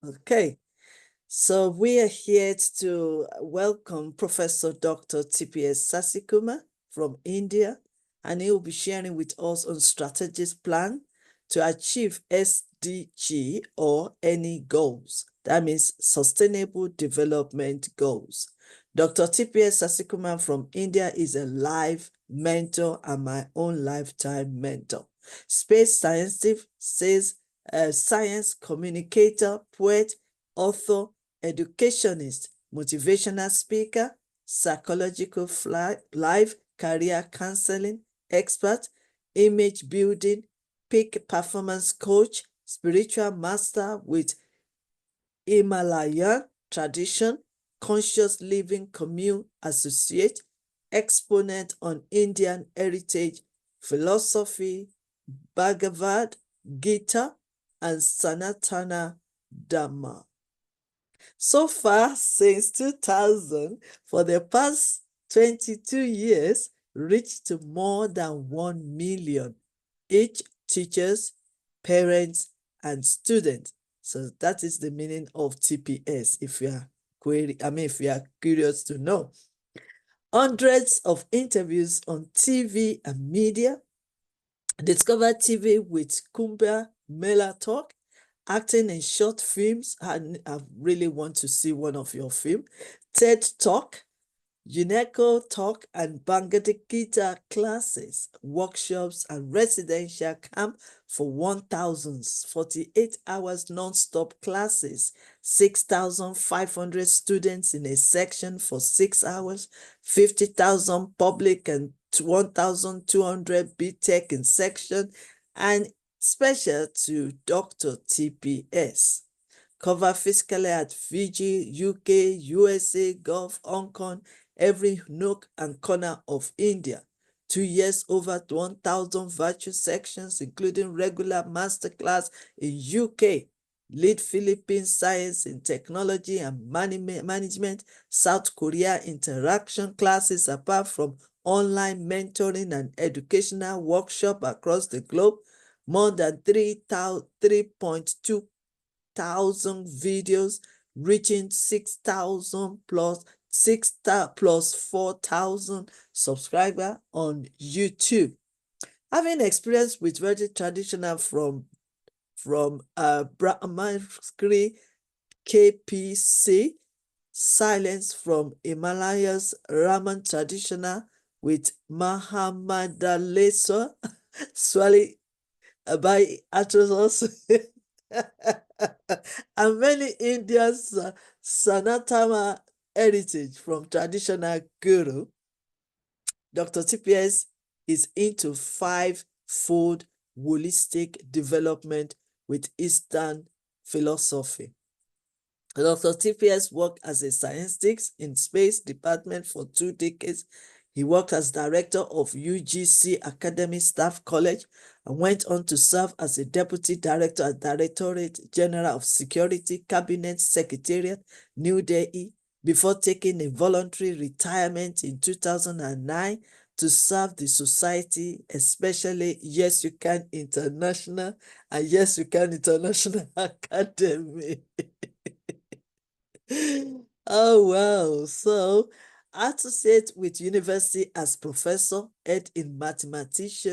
Okay, so we are here to welcome Professor Dr. TPS Sasikumar from India, and he will be sharing with us on strategies plan to achieve SDG or any goals. That means Sustainable Development Goals. Dr. TPS Sasikumar from India is a life mentor and my own lifetime mentor. Space scientist says science communicator, poet, author, educationist, motivational speaker, psychological life career counseling expert, image building, peak performance coach, spiritual master with Himalayan tradition, conscious living commune associate, exponent on Indian heritage, philosophy, Bhagavad Gita, and Sanatana Dharma. So far, since 2000, for the past 22 years, reached to more than 1 million each teachers, parents, and students. So that is the meaning of TPS, if you are if you are curious to know. Hundreds of interviews on TV and media, Discover TV with Kumbia Mela Talk, acting in short films. I really want to see one of your film. TED Talk, UNESCO Talk, and Bangladesh Guitar classes, workshops, and residential camp for 1,048 hours non-stop classes, 6,500 students in a section for 6 hours, 50,000 public and 1,200 BTech in section, and special to Dr. TPS. Cover physically at Fiji, UK, USA, Gulf, Hong Kong, every nook and corner of India. 2 years, over 1,000 virtual sections, including regular masterclass in UK. Lead Philippines Science in Technology and Management, South Korea interaction classes apart from online mentoring and educational workshop across the globe. More than 3.2 thousand videos reaching 6,000 plus 4,000 subscribers on YouTube. Having experience with very traditional from Brahmaskri KPC, silence from Himalayas, Raman traditional with Mahamadalesa, Swali by Atrosos, and many Indians Sanatama heritage from traditional guru. Dr. TPS is into five-fold holistic development with Eastern philosophy. Dr. TPS worked as a scientist in space department for 2 decades. He worked as director of Y.Y.C. Academy Staff College and went on to serve as a deputy director at Directorate General of Security Cabinet Secretariat, New Delhi, before taking a voluntary retirement in 2009 to serve the society, especially Yes You Can International and Yes You Can International Academy. Oh, wow. So, associate with university as professor, head in mathematics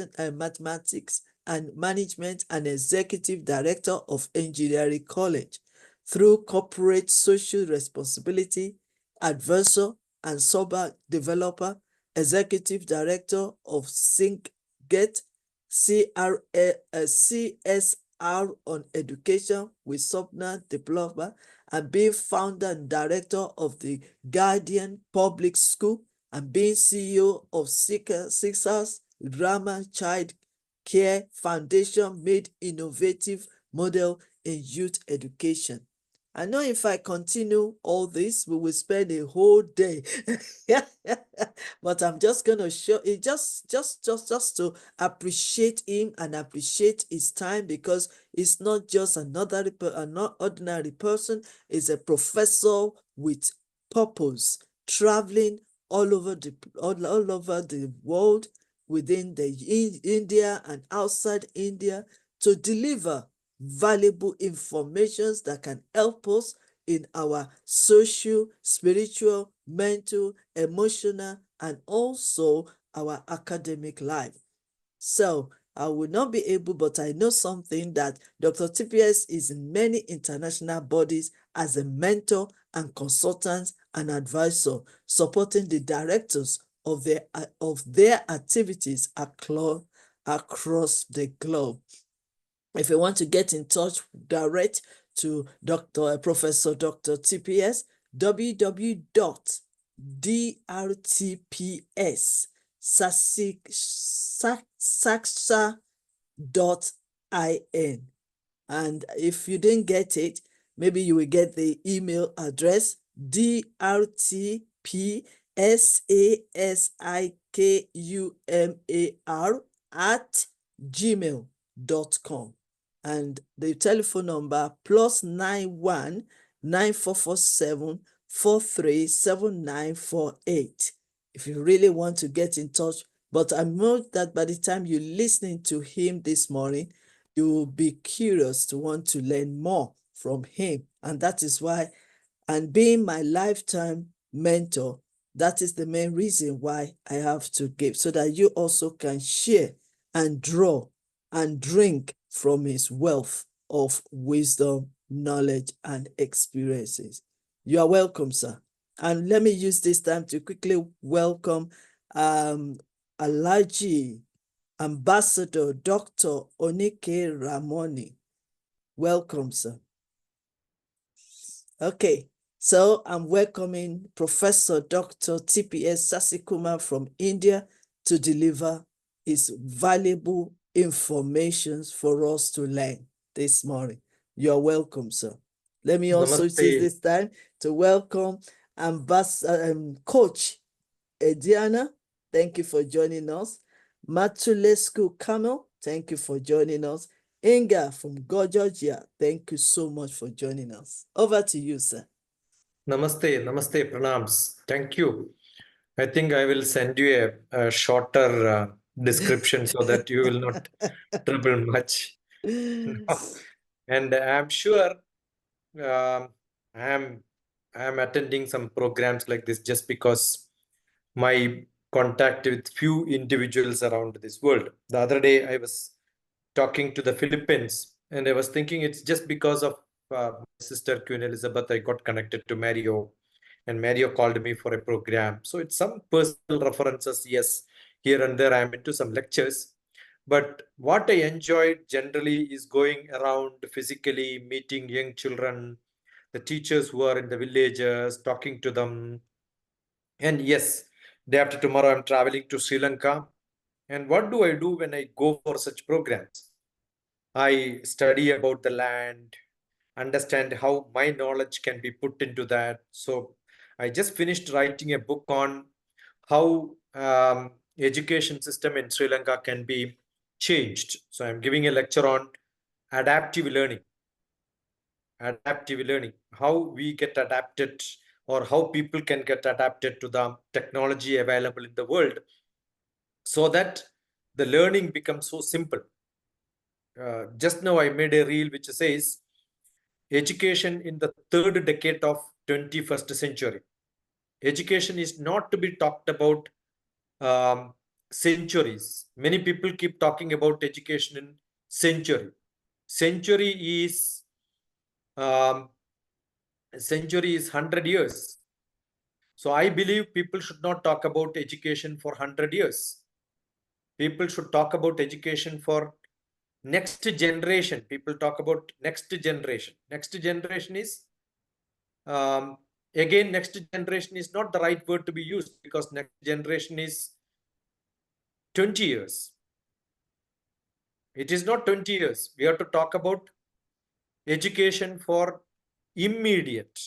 and management, and executive director of engineering college. Through corporate social responsibility, advisor and sober developer, executive director of SyncGet, CSR on education with Subna developer, and being founder and director of the Guardian Public School, and being CEO of Sixers Drama Child Care Foundation made innovative model in youth education. I know if I continue all this, we will spend a whole day. But I'm just gonna show it just to appreciate him and appreciate his time, because it's not just an ordinary person. He's a professor with purpose, traveling all over the world, within the India and outside India, to deliver valuable information that can help us in our social, spiritual, mental, emotional, and also our academic life. So I will not be able, but I know something that Dr. TPS is in many international bodies as a mentor and consultant and advisor, supporting the directors of their activities across the globe. If you want to get in touch direct to Professor Dr. TPS, www.drtps.saxa.in. And if you didn't get it, maybe you will get the email address drtpsasikumar@gmail.com, and the telephone number +91 9447 437948. If you really want to get in touch, but I know that by the time you're listening to him this morning, you will be curious to want to learn more from him. And that is why, and being my lifetime mentor, that is the main reason why I have to give, so that you also can share and draw and drink from his wealth of wisdom, knowledge, and experiences. You are welcome, sir. And let me use this time to quickly welcome Alhaji Ambassador Dr. Onike Ramoni. Welcome, sir. Okay, so I'm welcoming Professor Dr. TPS Sasikumar from India to deliver his valuable information for us to learn this morning. You're welcome, sir. Let me also Namaste. use this time to welcome Coach Ediana. Thank you for joining us. Matulescu Camel, thank you for joining us. Inga from Georgia, thank you so much for joining us. Over to you, sir. Namaste, namaste, pranams. Thank you. I think I will send you a shorter description so that you will not trouble much. And I'm sure um, I'm I'm attending some programs like this just because my contact with few individuals around this world. The other day I was talking to the Philippines, and I was thinking it's just because of my sister Queen Elizabeth I got connected to Mario, and Mario called me for a program. So it's some personal references, yes, here and there I'm into some lectures. But what I enjoyed generally is going around physically, meeting young children, the teachers who are in the villages, talking to them. And yes, day after tomorrow, I'm traveling to Sri Lanka. And what do I do when I go for such programs? I study about the land, understand how my knowledge can be put into that. So I just finished writing a book on how education system in Sri Lanka can be changed. So I'm giving a lecture on adaptive learning. Adaptive learning, how we get adapted, or how people can get adapted to the technology available in the world, so that the learning becomes so simple. Just now I made a reel which says education in the third decade of 21st century. Education is not to be talked about centuries. Many people keep talking about education in century. Century is um, 100 years. So I believe people should not talk about education for 100 years. People should talk about education for next generation. People talk about next generation. Next generation is again, next generation is not the right word to be used, because next generation is 20 years. It is not 20 years. We have to talk about education for immediate.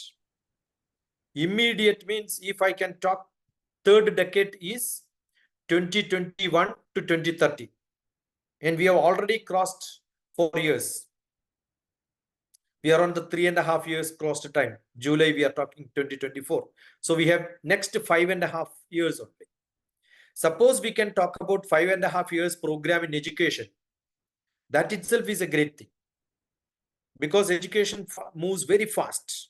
Immediate means, if I can talk, third decade is 2021 to 2030. And we have already crossed 4 years. We are on the 3.5 years crossed time. July, we are talking 2024. So we have next 5.5 years only. Suppose we can talk about 5.5 years program in education. That itself is a great thing. because education moves very fast.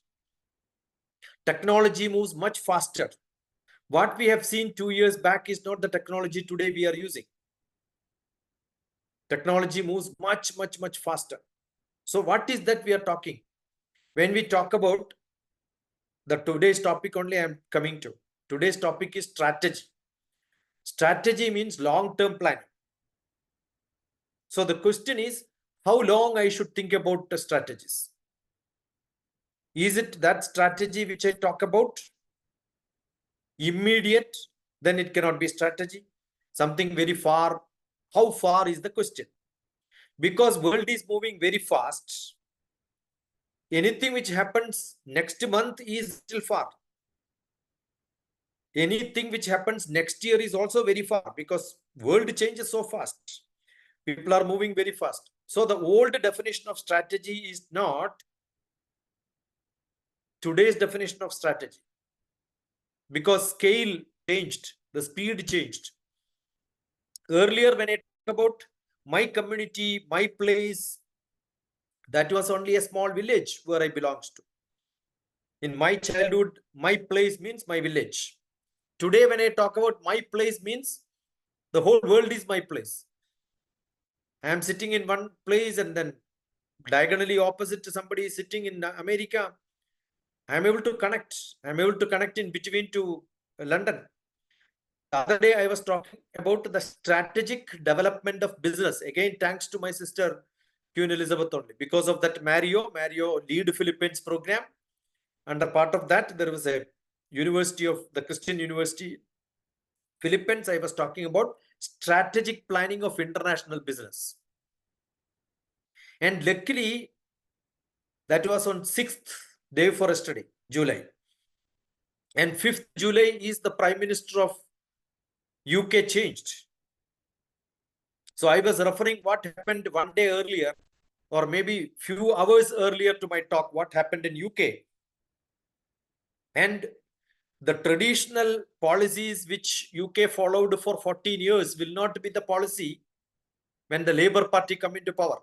Technology moves much faster. What we have seen 2 years back is not the technology today we are using. Technology moves much, much, much faster. So what is that we are talking? When we talk about the today's topic only I'm coming to. Today's topic is strategy. Strategy means long-term planning. So the question is, how long I should think about the strategies? Is it that strategy which I talk about? Immediate, then it cannot be strategy. Something very far. How far is the question? Because world is moving very fast. Anything which happens next month is still far. Anything which happens next year is also very far because world changes so fast. People are moving very fast. So the old definition of strategy is not today's definition of strategy, because scale changed, the speed changed. Earlier, when I talk about my community, my place, that was only a small village where I belongs to. In my childhood, my place means my village. Today, when I talk about my place, means the whole world is my place. I am sitting in one place and then diagonally opposite to somebody sitting in America. I am able to connect. I am able to connect in between to London. The other day, I was talking about the strategic development of business. Again, thanks to my sister, Queen Elizabeth only. Because of that Mario lead Philippines program. Under part of that, there was a university of the Christian University, Philippines. I was talking about strategic planning of international business. And luckily, that was on 6th day for yesterday, July. And 5th July is the Prime Minister of UK changed. So I was referring what happened one day earlier, or maybe few hours earlier to my talk, what happened in UK. And the traditional policies which UK followed for 14 years will not be the policy when the Labour Party come into power.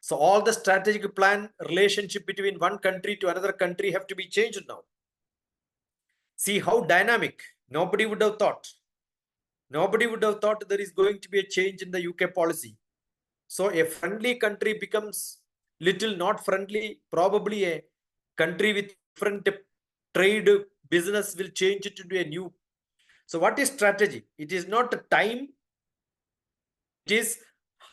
So all the strategic plan relationship between one country to another country have to be changed now. See how dynamic. Nobody would have thought. Nobody would have thought there is going to be a change in the UK policy. So a friendly country becomes little not friendly. Probably a country with different trade business will change it into a new. So what is strategy? It is not time. It is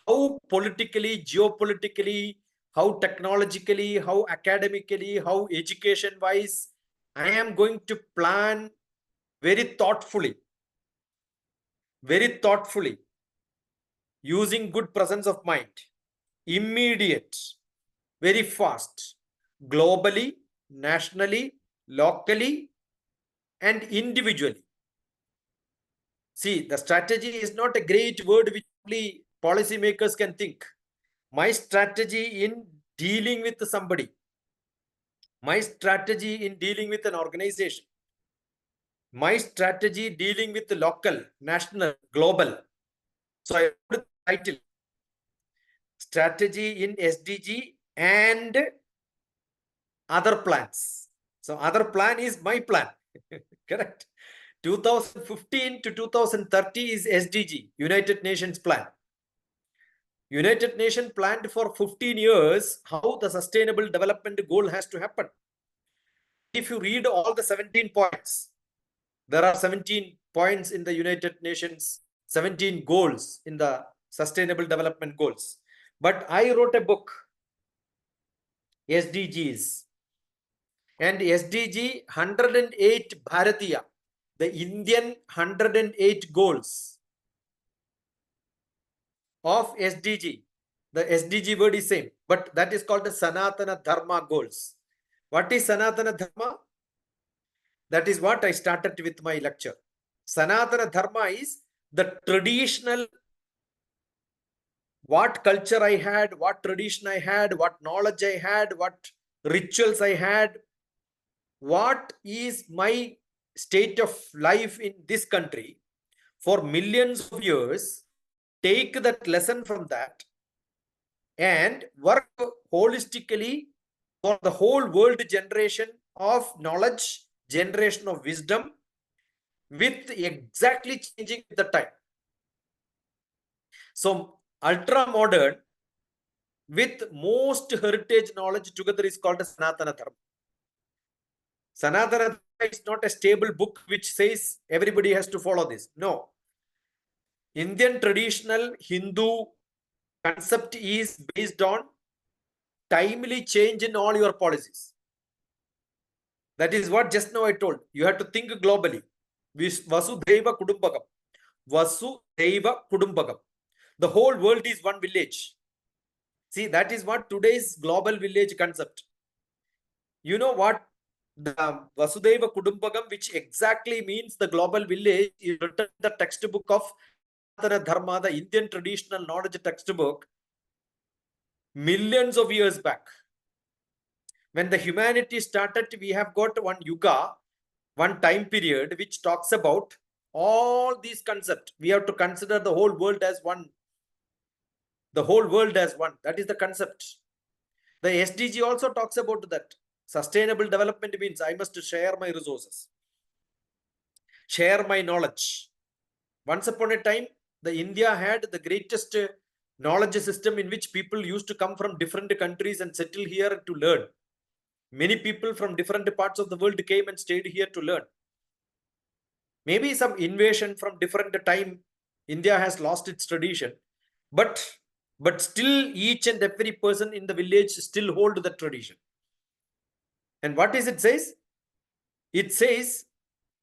how politically, geopolitically, how technologically, how academically, how education wise, I am going to plan very thoughtfully, using good presence of mind, immediate, very fast, globally, nationally, locally, and individually. See, the strategy is not a great word which only policymakers can think. My strategy in dealing with somebody, my strategy in dealing with an organization, my strategy dealing with the local, national, global. So I put the title, strategy in SDG and other plans. So other plan is my plan. Correct. 2015 to 2030 is SDG, United Nations plan. United Nations planned for 15 years how the sustainable development goal has to happen. If you read all the 17 points, there are 17 points in the United Nations, 17 goals in the sustainable development goals. But I wrote a book, SDGs, and SDG 108 Bharatiya, the Indian 108 goals of SDG. The SDG word is same, but that is called the Sanatana Dharma goals. What is Sanatana Dharma? That is what I started with my lecture. Sanatana Dharma is the traditional, what culture I had, what tradition I had, what knowledge I had, what rituals I had, what is my state of life in this country for millions of years. Take that lesson from that and work holistically for the whole world generation of knowledge, generation of wisdom, with exactly changing the time. So ultra modern with most heritage knowledge together is called as Sanatana Dharma. Sanatana Dharma is not a stable book which says everybody has to follow this. No. Indian traditional Hindu concept is based on timely change in all your policies. That is what just now I told. You have to think globally. Vasudhaiva Kudumbakam. Vasudhaiva Kudumbakam. The whole world is one village. See, that is what today's global village concept. You know what the Vasudhaiva Kudumbakam, which exactly means the global village, is written in the textbook of Sanatana Dharma, the Indian traditional knowledge textbook, millions of years back. When the humanity started, we have got one yuga, one time period, which talks about all these concepts. We have to consider the whole world as one. The whole world as one. That is the concept. The SDG also talks about that. Sustainable development means I must share my resources, share my knowledge. Once upon a time, the India had the greatest knowledge system in which people used to come from different countries and settle here to learn. Many people from different parts of the world came and stayed here to learn. Maybe some invasion from different time, India has lost its tradition, but still each and every person in the village still hold the tradition. And what is it says? It says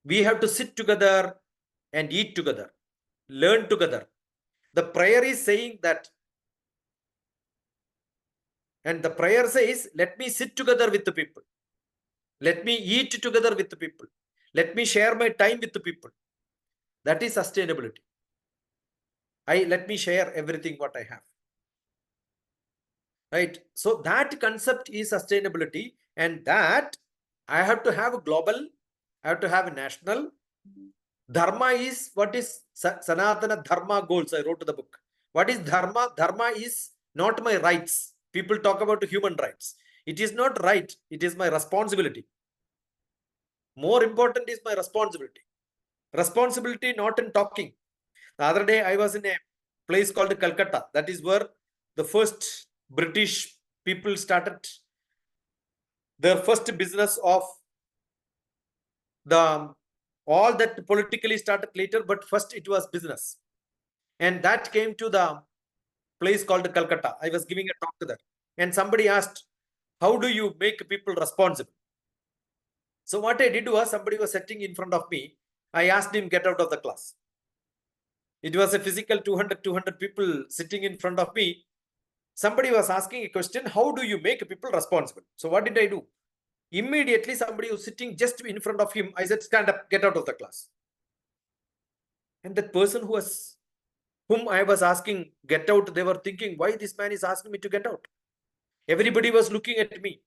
we have to sit together and eat together, learn together. The prayer is saying that, and the prayer says, let me sit together with the people. Let me eat together with the people. Let me share my time with the people. That is sustainability. Let me share everything what I have. Right? So that concept is sustainability, and that I have to have a global, I have to have a national. Dharma is what is Sanatana Dharma goals. I wrote the book. What is Dharma? Dharma is not my rights. People talk about human rights. It is not right. It is my responsibility. More important is my responsibility. Responsibility not in talking. The other day I was in a place called Calcutta. That is where the first British people started their first business of the all that politically started later, but first it was business. And that came to the place called Calcutta. I was giving a talk to that. And somebody asked, how do you make people responsible? So what I did was, somebody was sitting in front of me. I asked him, get out of the class. It was a physical 200 people sitting in front of me. Somebody was asking a question, how do you make people responsible? So what did I do? Immediately somebody was sitting just in front of him. I said, stand up, get out of the class. And that person whom I was asking, get out, they were thinking, why this man is asking me to get out? Everybody was looking at me.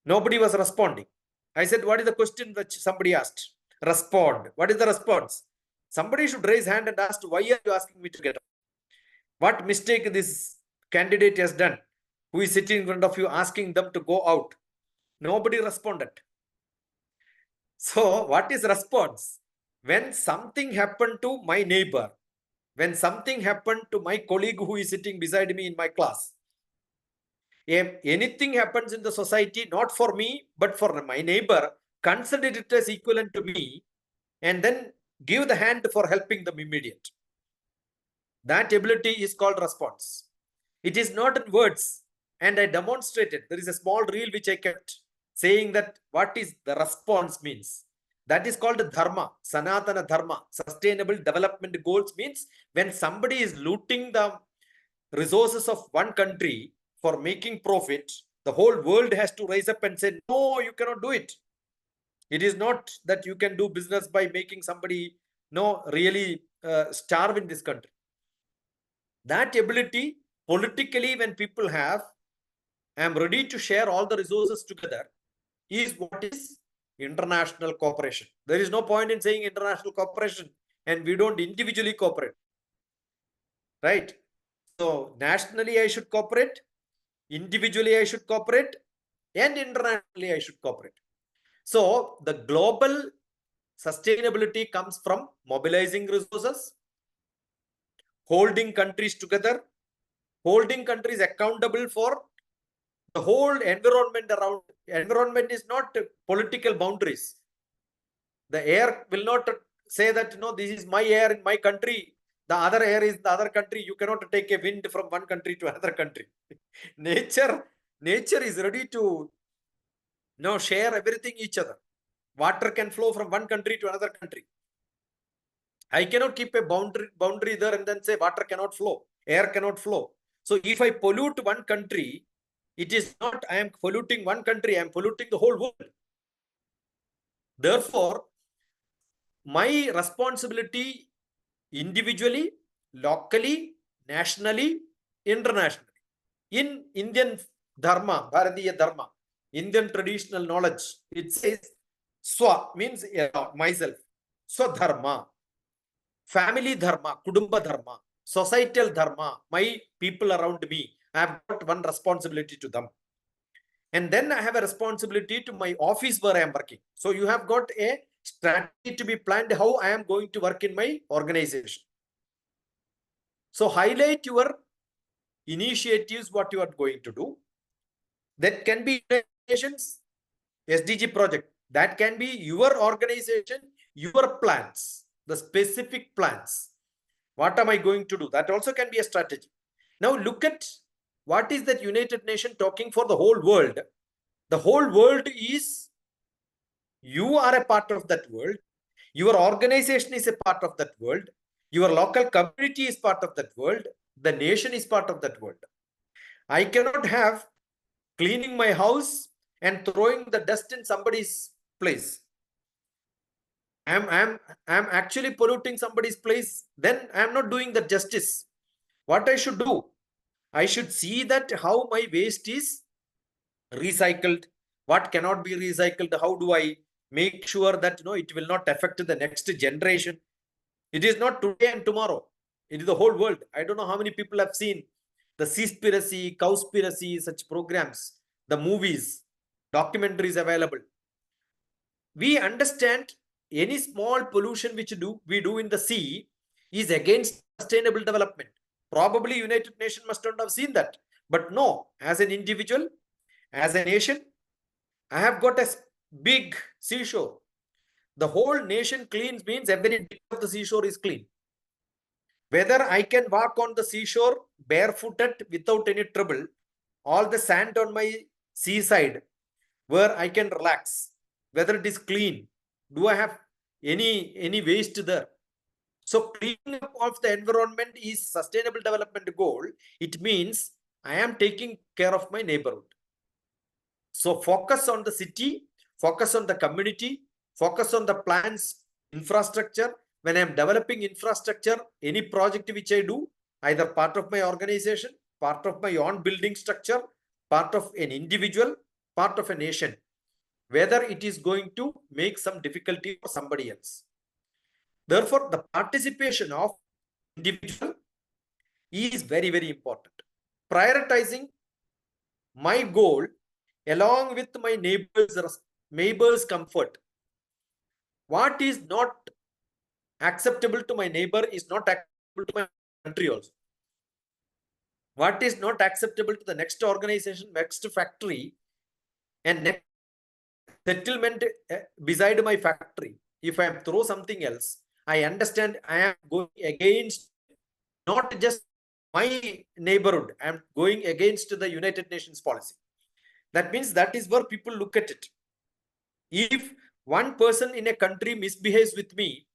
Nobody was responding. I said, what is the question which somebody asked? Respond. What is the response? Somebody should raise hand and ask, why are you asking me to get out? What mistake this candidate has done? Who is sitting in front of you asking them to go out? Nobody responded. So what is response? When something happened to my neighbor, when something happened to my colleague who is sitting beside me in my class, if anything happens in the society, not for me, but for my neighbor, consider it as equivalent to me, and then give the hand for helping them immediate. That ability is called response. It is not in words. And I demonstrated. There is a small reel which I kept saying that what is the response means. That is called dharma, Sanatana Dharma. Sustainable development goals means when somebody is looting the resources of one country for making profit, the whole world has to rise up and say, no, you cannot do it. It is not that you can do business by making somebody really starve in this country. That ability politically, when people have, I am ready to share all the resources together, is what is international cooperation. There is no point in saying international cooperation and we don't individually cooperate. Right? So nationally I should cooperate, individually I should cooperate, and internationally I should cooperate. So the global sustainability comes from mobilizing resources, holding countries together, holding countries accountable for the whole environment around. Environment is not political boundaries. The air will not say that, this is my air in my country. The other air is the other country. You cannot take a wind from one country to another country. nature is ready to share everything each other. Water can flow from one country to another country. I cannot keep a boundary there and then say water cannot flow, air cannot flow. So if I pollute one country, it is not I am polluting one country, I am polluting the whole world. Therefore, my responsibility individually, locally, nationally, internationally. In Indian Dharma, Bharatiya Dharma, Indian traditional knowledge, it says Swa means myself, Swadharma, family Dharma, Kudumba Dharma, societal Dharma, my people around me. I have got one responsibility to them. And then I have a responsibility to my office where I am working. So you have got a strategy to be planned how I am going to work in my organization. So highlight your initiatives, what you are going to do. That can be nations, SDG project. That can be your organization, your plans, the specific plans. What am I going to do? That also can be a strategy. Now look at what is that United Nations talking for the whole world. The whole world is, you are a part of that world. Your organization is a part of that world. Your local community is part of that world. The nation is part of that world. I cannot have cleaning my house and throwing the dust in somebody's place. I'm actually polluting somebody's place. Then I'm not doing the justice. What I should do? I should see that how my waste is recycled, what cannot be recycled. How do I make sure that it will not affect the next generation? It is not today and tomorrow. It is the whole world. I don't know how many people have seen the Seaspiracy, Cowspiracy, such programs, the movies, documentaries available. We understand any small pollution which we do in the sea is against sustainable development. Probably United Nations must not have seen that. But no, as an individual, as a nation, I have got a big seashore. The whole nation cleans means every bit of the seashore is clean. Whether I can walk on the seashore barefooted without any trouble, all the sand on my seaside where I can relax, whether it is clean, do I have any waste there? So cleaning up of the environment is sustainable development goal. It means I am taking care of my neighborhood. So focus on the city, focus on the community, focus on the plans, infrastructure. When I am developing infrastructure, any project which I do, either part of my organization, part of my own building structure, part of an individual, part of a nation, whether it is going to make some difficulty for somebody else. Therefore, the participation of individual is very, very important. Prioritizing my goal along with my neighbor's comfort. What is not acceptable to my neighbor is not acceptable to my country also. What is not acceptable to the next organization, next factory, and next settlement beside my factory. If I am throw something else, I understand I am going against not just my neighborhood, I am going against the United Nations policy. That means that is where people look at it. If one person in a country misbehaves with me,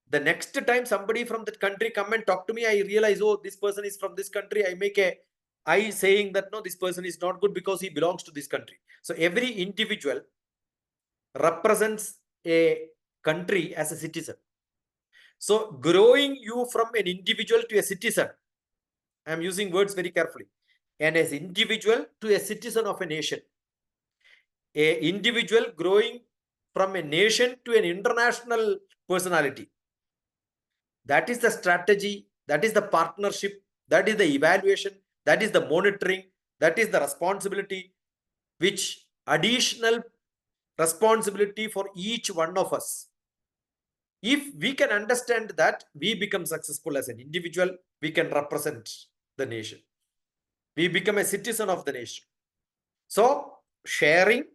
the next time somebody from that country come and talk to me, I realize, oh, this person is from this country. I saying that no, this person is not good because he belongs to this country. So every individual represents a country as a citizen. So growing you from an individual to a citizen, I'm using words very carefully, and as individual to a citizen of a nation, a individual growing from a nation to an international personality. That is the strategy, that is the partnership, That is the evaluation, that is the monitoring, that is the responsibility, which additional responsibility for each one of us. If we can understand that, we become successful as an individual, we can represent the nation. We become a citizen of the nation. So sharing,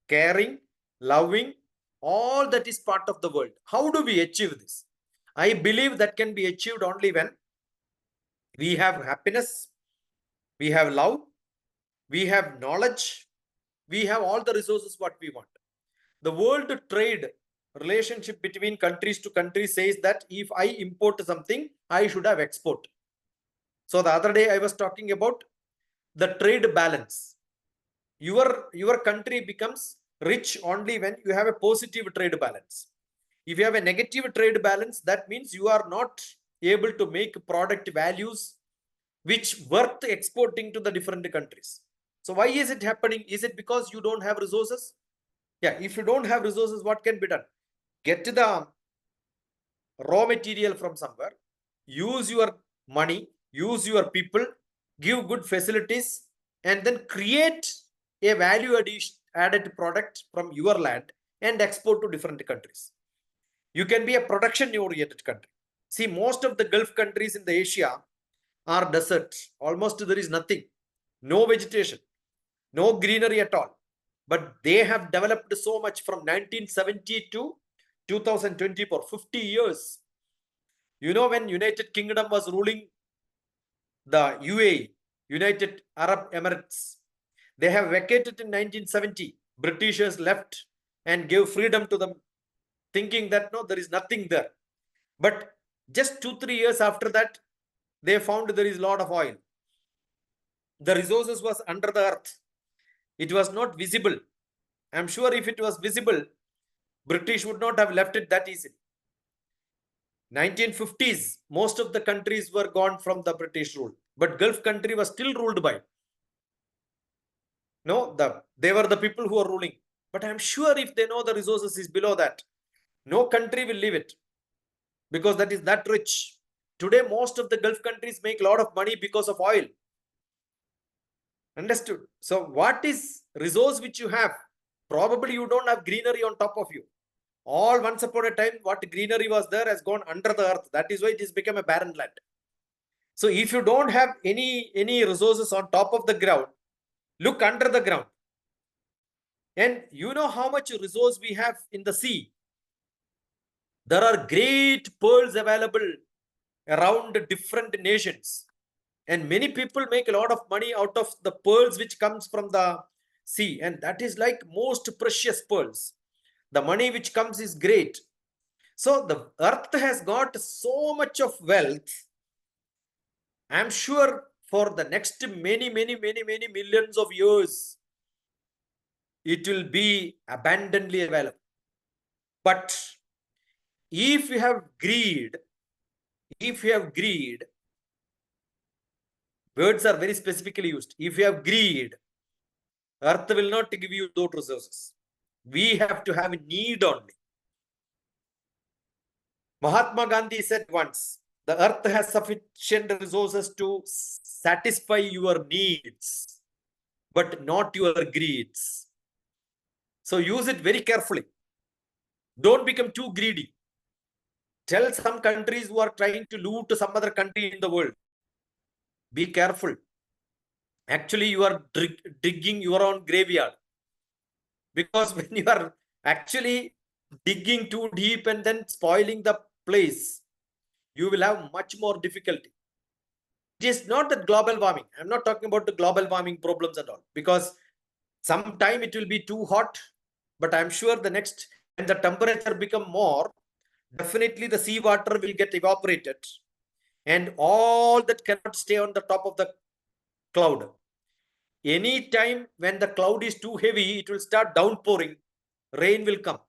caring, loving, all that is part of the world. How do we achieve this? I believe that can be achieved only when we have happiness, we have love, we have knowledge, we have all the resources what we want. The world trade relationship between countries to countries says that if I import something, I should have export. So the other day I was talking about the trade balance. Your country becomes rich only when you have a positive trade balance. If you have a negative trade balance, that means you are not able to make product values which worth exporting to the different countries. So why is it happening? Is it because you don't have resources? Yeah, if you don't have resources, what can be done? Get the raw material from somewhere, use your money, use your people, give good facilities, and then create a value added product from your land and export to different countries. You can be a production oriented country. See, most of the Gulf countries in the Asia are deserts. Almost there is nothing, no vegetation, no greenery at all. But they have developed so much from 1970 to 2024, 50 years. You know, when United Kingdom was ruling the UAE, United Arab Emirates, they have vacated in 1970. Britishers left and gave freedom to them, thinking that no, there is nothing there. But just 2-3 years after that, they found there is a lot of oil. The resources was under the earth. It was not visible. I'm sure if it was visible, British would not have left it that easily. 1950s, most of the countries were gone from the British rule, but Gulf country was still ruled by. No, they were the people who are ruling. But I'm sure if they know the resources is below that, no country will leave it because that is that rich. Today, most of the Gulf countries make a lot of money because of oil. Understood? So what is resource which you have? Probably you don't have greenery on top of you. All once upon a time, what greenery was there has gone under the earth. That is why it has become a barren land. So if you don't have any resources on top of the ground, look under the ground. And you know how much resource we have in the sea. There are great pearls available around different nations. And many people make a lot of money out of the pearls which comes from the sea. And that is like most precious pearls. The money which comes is great. So the earth has got so much of wealth. I'm sure for the next many millions of years, it will be abundantly available. But if you have greed, words are very specifically used. If you have greed, earth will not give you those resources. We have to have need only. Mahatma Gandhi said once, the earth has sufficient resources to satisfy your needs, but not your greeds. So use it very carefully. Don't become too greedy. Tell some countries who are trying to loot some other country in the world, be careful. Actually, you are digging your own graveyard. Because when you are actually digging too deep and then spoiling the place, you will have much more difficulty. It is not that global warming. I'm not talking about the global warming problems at all, because sometime it will be too hot, but I'm sure the next, when the temperature become more, definitely the sea water will get evaporated and all that cannot stay on the top of the cloud. Any time when the cloud is too heavy, it will start downpouring, rain will come.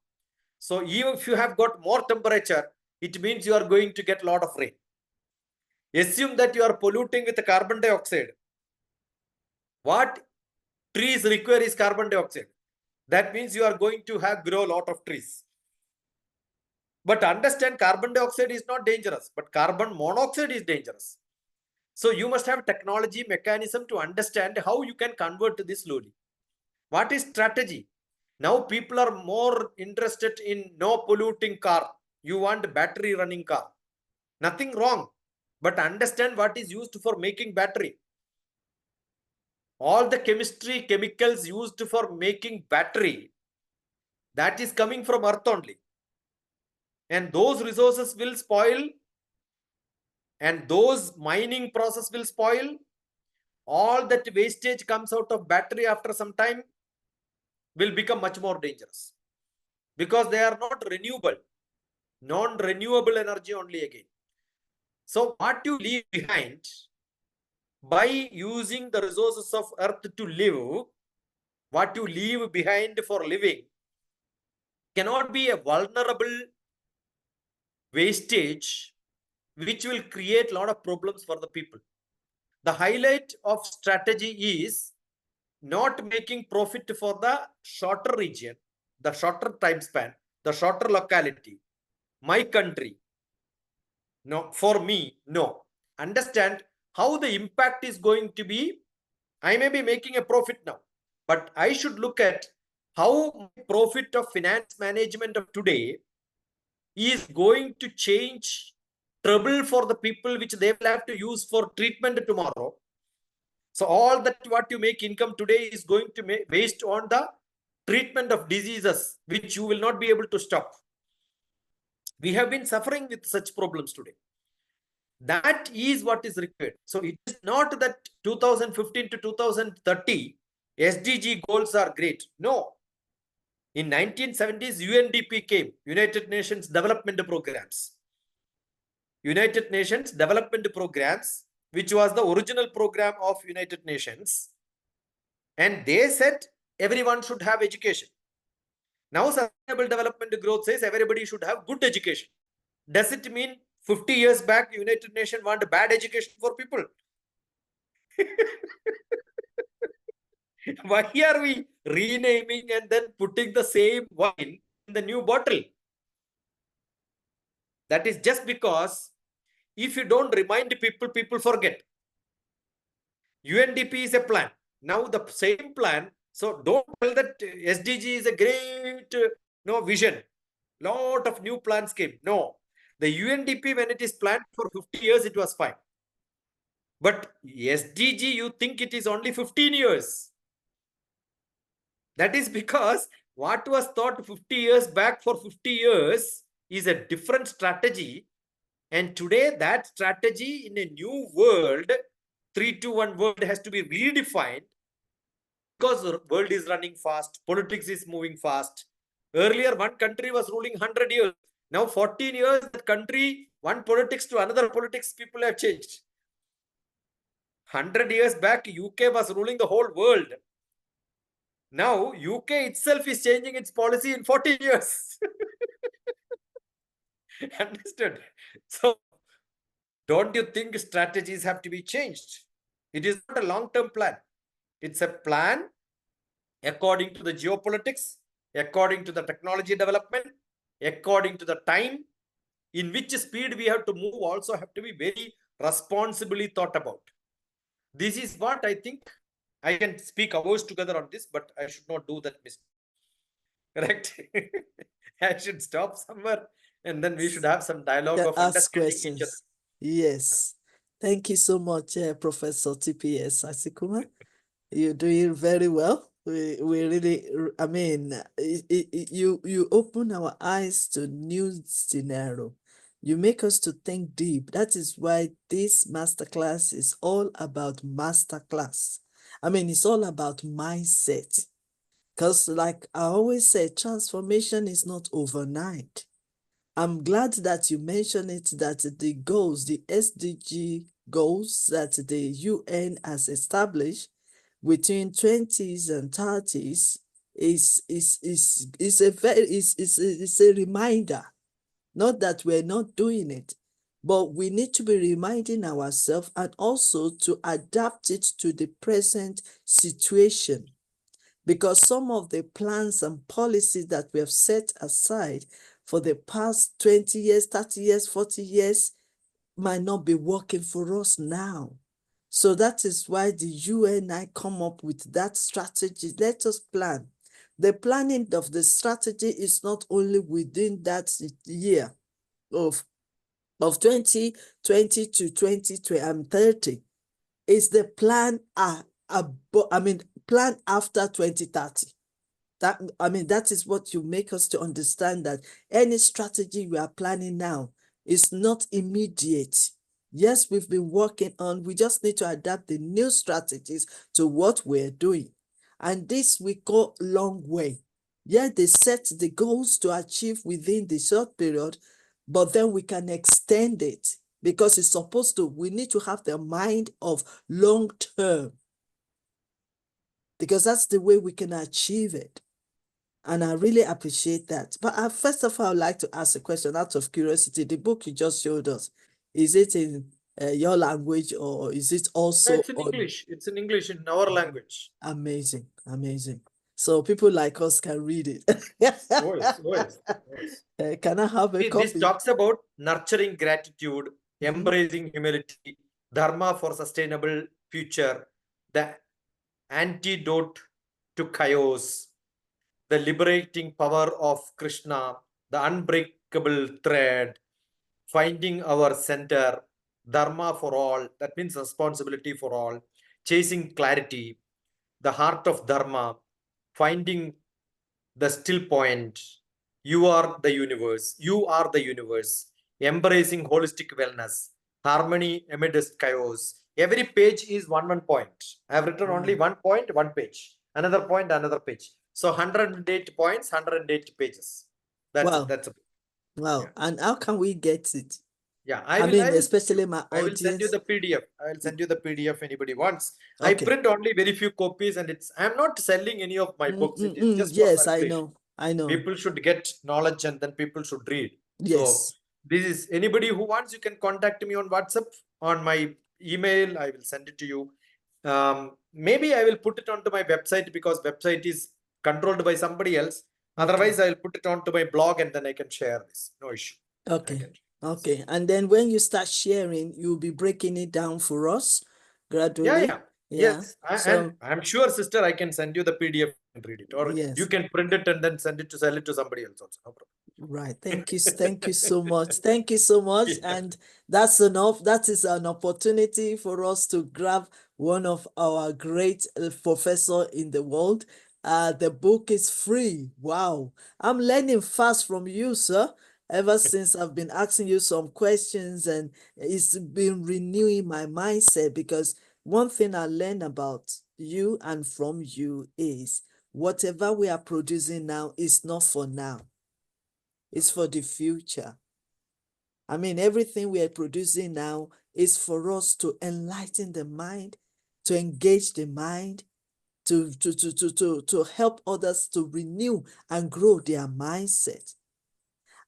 So even if you have got more temperature, it means you are going to get a lot of rain. Assume that you are polluting with carbon dioxide. What trees require is carbon dioxide. That means you are going to grow a lot of trees. But understand, carbon dioxide is not dangerous, but carbon monoxide is dangerous. So you must have technology mechanism to understand how you can convert this slowly. What is strategy? Now people are more interested in no polluting car. You want battery running car. Nothing wrong, but understand what is used for making battery. All the chemicals used for making battery, that is coming from earth only. And those resources will spoil, and those mining process will spoil. All that wastage comes out of battery after some time will become much more dangerous, because they are not renewable, non-renewable energy only again. So what you leave behind by using the resources of earth to live, what you leave behind for living cannot be a vulnerable wastage which will create a lot of problems for the people. The highlight of strategy is not making profit for the shorter region, the shorter time span, the shorter locality, my country. No, for me, no. Understand how the impact is going to be. I may be making a profit now, but I should look at how my profit of finance management of today is going to change trouble for the people which they will have to use for treatment tomorrow. So all that what you make income today is going to make based on the treatment of diseases which you will not be able to stop. We have been suffering with such problems today. That is what is required. So it is not that 2015 to 2030 SDG goals are great. No. In 1970s, UNDP came, United Nations Development Programs. United Nations Development Programs, which was the original program of United Nations. And they said everyone should have education. Now Sustainable Development Growth says everybody should have good education. Does it mean 50 years back United Nations want bad education for people? Why are we renaming and then putting the same wine in the new bottle? That is just because if you don't remind people, people forget. UNDP is a plan. Now the same plan. So don't tell that SDG is a great vision. Lot of new plans came. No. The UNDP, when it is planned for 50 years, it was fine. But SDG, you think it is only 15 years. That is because what was thought 50 years back for 50 years is a different strategy. And today that strategy in a new world, 3-2-1 world, has to be redefined, because the world is running fast, politics is moving fast. Earlier, one country was ruling 100 years. Now 14 years, that country, one politics to another politics, people have changed. 100 years back, UK was ruling the whole world. Now, UK itself is changing its policy in 14 years. Understood? So, don't you think strategies have to be changed? It is not a long-term plan. It's a plan according to the geopolitics, according to the technology development, according to the time, in which speed we have to move also have to be very responsibly thought about. This is what I think. I can speak hours together on this, but I should not do that mistake. Correct? I should stop somewhere, and then we should have some dialogue of Ask understanding each other. questions. Yes. Thank you so much, Professor TPS Sasikumar. You're doing very well. We really, I mean, you open our eyes to new scenario. You make us to think deep. That is why this masterclass is all about masterclass. I mean, it's all about mindset. Because like I always say, transformation is not overnight. I'm glad that you mentioned it, that the goals, the SDG goals that the UN has established between 20s and 30s is a very is a reminder. Not that we're not doing it, but we need to be reminding ourselves and also to adapt it to the present situation. Because some of the plans and policies that we have set aside for the past 20 years, 30 years, 40 years might not be working for us now. So that is why the UNI come up with that strategy. Let us plan. The planning of the strategy is not only within that year of 2020 to 2030. It's the plan, plan after 2030. That is what you make us to understand, that any strategy we are planning now is not immediate. Yes, we've been working on, we just need to adapt the new strategies to what we're doing. And this we go long way. Yeah, they set the goals to achieve within the short period, but then we can extend it because it's supposed to, we need to have the mind of long term, because that's the way we can achieve it. And I really appreciate that. But first of all, I'd like to ask a question out of curiosity. The book you just showed us, is it in your language, or is it also It's in on? English. It's in English, in our language. Amazing, amazing. So people like us can read it. Oh yes, oh yes, oh yes. Can I have a This copy? talks about nurturing gratitude, Mhm. embracing humility, dharma for sustainable future, the antidote to chaos, the liberating power of Krishna, the unbreakable thread, finding our center, dharma for all, that means responsibility for all, chasing clarity, the heart of dharma, finding the still point. You are the universe. You are the universe. Embracing holistic wellness, harmony amidst chaos. Every page is one point. I have written only Wow. 1 point, one page. Another point, another page. So 108 points, 108 pages. That's it. Wow. That's it. Wow. Yeah. And how can we get it? Yeah, Especially my I will send you audience. the PDF. I will send you the PDF anybody wants. I Okay. print only very few copies, and I'm not selling any of my books. It is just for Yes, I circulation. know. I know. People should get knowledge, and then people should read. So Yes. this is anybody who wants, you can contact me on WhatsApp, on my email. I will send it to you. Maybe I will put it onto my website, because website is controlled by somebody else. Okay. Otherwise, I'll put it onto my blog, and then I can share this. No issue. I Okay. can share this. Okay. And then when you start sharing, you'll be breaking it down for us Yeah, gradually. yeah. Yeah. Yes. And So, I'm sure, sister, I can send you the PDF and read it. Or you yes. can print it and then sell it to somebody else also. No Right. Thank you. Thank you problem. so much. Thank you so much. Yeah. And that's enough. That is an opportunity for us to grab one of our great professor in the world. The book is free. Wow. I'm learning fast from you, sir. Ever since I've been asking you some questions, and it's been renewing my mindset, because one thing I learned about you and from you is whatever we are producing now is not for now. It's for the future. Everything we are producing now is for us to enlighten the mind, to engage the mind, to help others to renew and grow their mindset.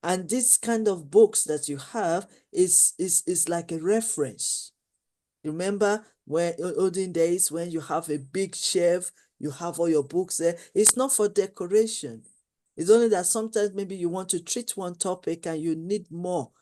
And this kind of books that you have is like a reference. Remember when olden days, when you have a big shelf, you have all your books there. It's not for decoration. It's only that sometimes maybe you want to treat one topic and you need more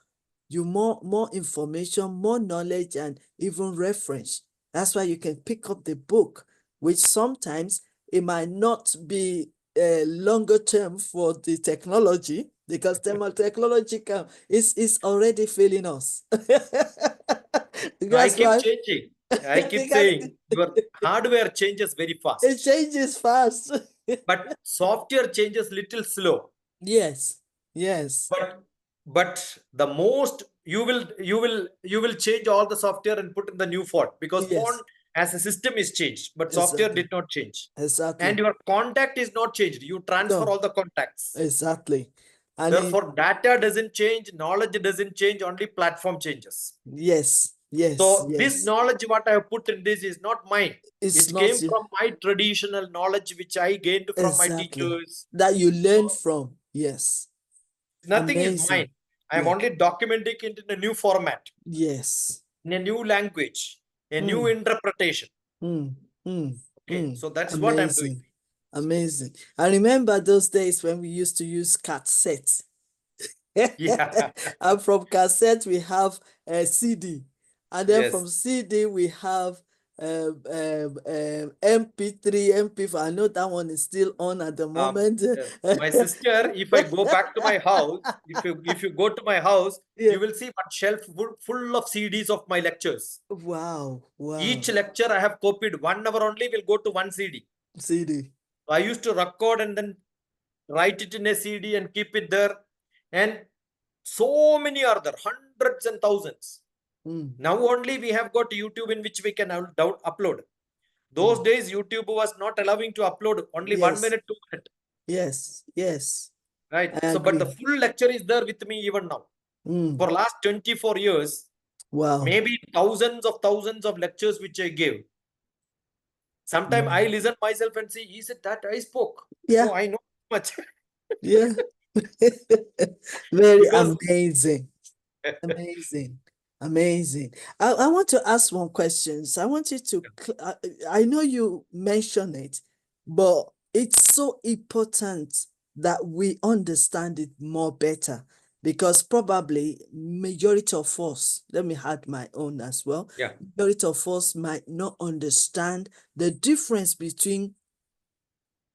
more information, more knowledge, and even reference. That's why you can pick up the book, which sometimes it might not be a longer term for the technology, because technology is already failing us. No, I That's keep why changing. I keep because saying your hardware changes very it fast, changes fast. but software changes little slow. Yes, yes, But the most you will change all the software and put in the new font, because font yes, as a system is changed, but software exactly, did not change. And exactly. your contact is not changed. You transfer No, all the contacts. exactly. And it, Therefore, data doesn't change, knowledge doesn't change, only platform changes. yes, yes, So this yes. knowledge, what I have put in this, is not mine. It's It not came from my traditional knowledge, which I gained from my exactly teachers. that you So learn from. Yes. nothing is Amazing. mine. I am Yeah. only documenting it in a new format, Yes. in a new language, a new Mm, interpretation. mm, mm, Okay, mm. so that's what I'm doing. Amazing. Amazing. I remember those days when we used to use cassette. Yeah. And from cassette, we have a CD. And then Yes. from CD, we have MP3, MP4. I know that one is still on at the moment. My sister, if I go back to my house, if you go to my house, Yeah. you will see one shelf full of CDs of my lectures. Wow, wow. Each lecture I have copied 1 hour only will go to one CD. CD. I used to record and then write it in a CD and keep it there. And so many are there, hundreds and thousands. Now only we have got YouTube in which we can upload. Those days, YouTube was not allowing to upload only 1 minute, 2 minutes. Yes, yes. Right. I So, but the agree. full lecture is there with me even now. For last 24 years, Wow. maybe thousands of lectures which I gave. Sometimes I listen myself and see, is it that I spoke? Yeah. Oh, I know much. Yeah. Very Because amazing. Amazing. Amazing. I want to ask one question. So I want you to, I know you mentioned it, but it's so important that we understand it more better, because probably majority of us, let me add my own as well. yeah, Majority of us might not understand the difference between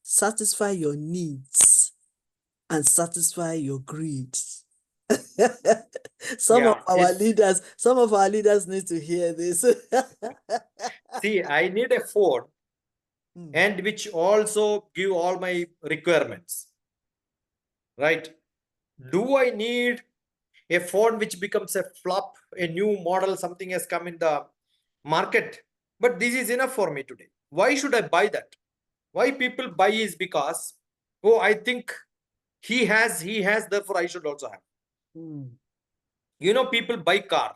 satisfy your needs and satisfy your greeds. Some of our leaders need to hear this. see, I need a phone and which also give all my requirements. Right. Do I need a phone which becomes a flop, a new model, something has come in the market, but this is enough for me today? Why should I buy that? Why people buy is because, oh, I think he has, therefore I should also have. You know, people buy car.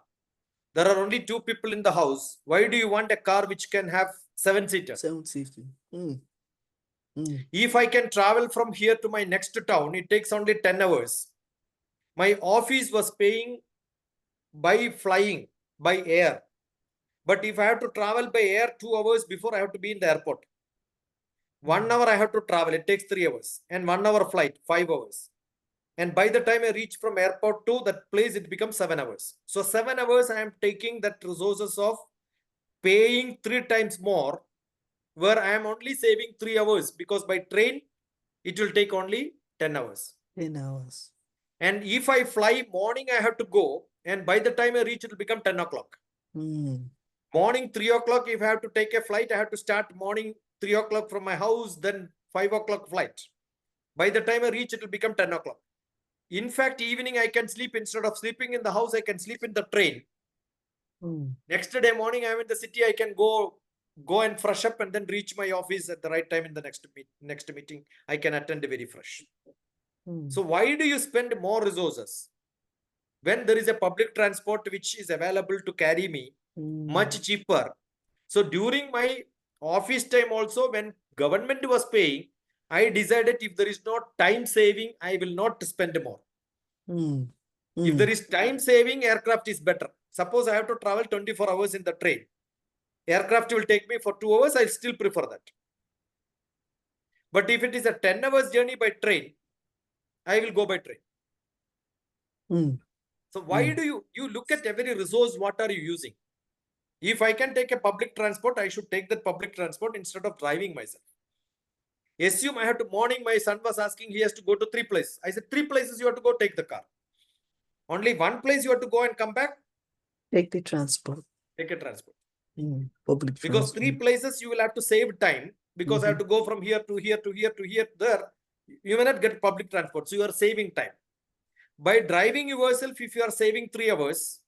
There are only 2 people in the house. Why do you want a car which can have 7-seater? 750. If I can travel from here to my next town, it takes only 10 hours. My office was paying by flying, by air. But if I have to travel by air 2 hours before I have to be in the airport, 1 hour I have to travel, it takes 3 hours, and 1 hour flight, 5 hours. And by the time I reach from airport to that place, it becomes 7 hours. So 7 hours I am taking that resources of paying 3 times more, where I am only saving 3 hours, because by train, it will take only 10 hours. 10 hours. And if I fly morning, I have to go, and by the time I reach, it will become 10 o'clock. Morning 3 o'clock, if I have to take a flight, I have to start morning 3 o'clock from my house, then 5 o'clock flight. By the time I reach, it will become 10 o'clock. In fact, evening I can sleep. Instead of sleeping in the house, I can sleep in the train. Next day morning, I'm in the city, I can go and fresh up and then reach my office at the right time in the next meeting. I can attend very fresh. So why do you spend more resources when there is a public transport which is available to carry me much cheaper? So during my office time also, when government was paying, I decided if there is no time saving, I will not spend more. If there is time saving, aircraft is better. Suppose I have to travel 24 hours in the train. Aircraft will take me for 2 hours. I still prefer that. But if it is a 10 hours journey by train, I will go by train. So why do you look at every resource? What are you using? If I can take a public transport, I should take that public transport instead of driving myself. Assume I have to morning, my son was asking, he has to go to 3 places. I said, 3 places you have to go, take the car. Only 1 place you have to go and come back, take the transport. Take a transport. Public because transport. 3 places you will have to save time, because I have to go from here to here to here to here, there. You may not get public transport. So you are saving time. By driving yourself, if you are saving 3 hours,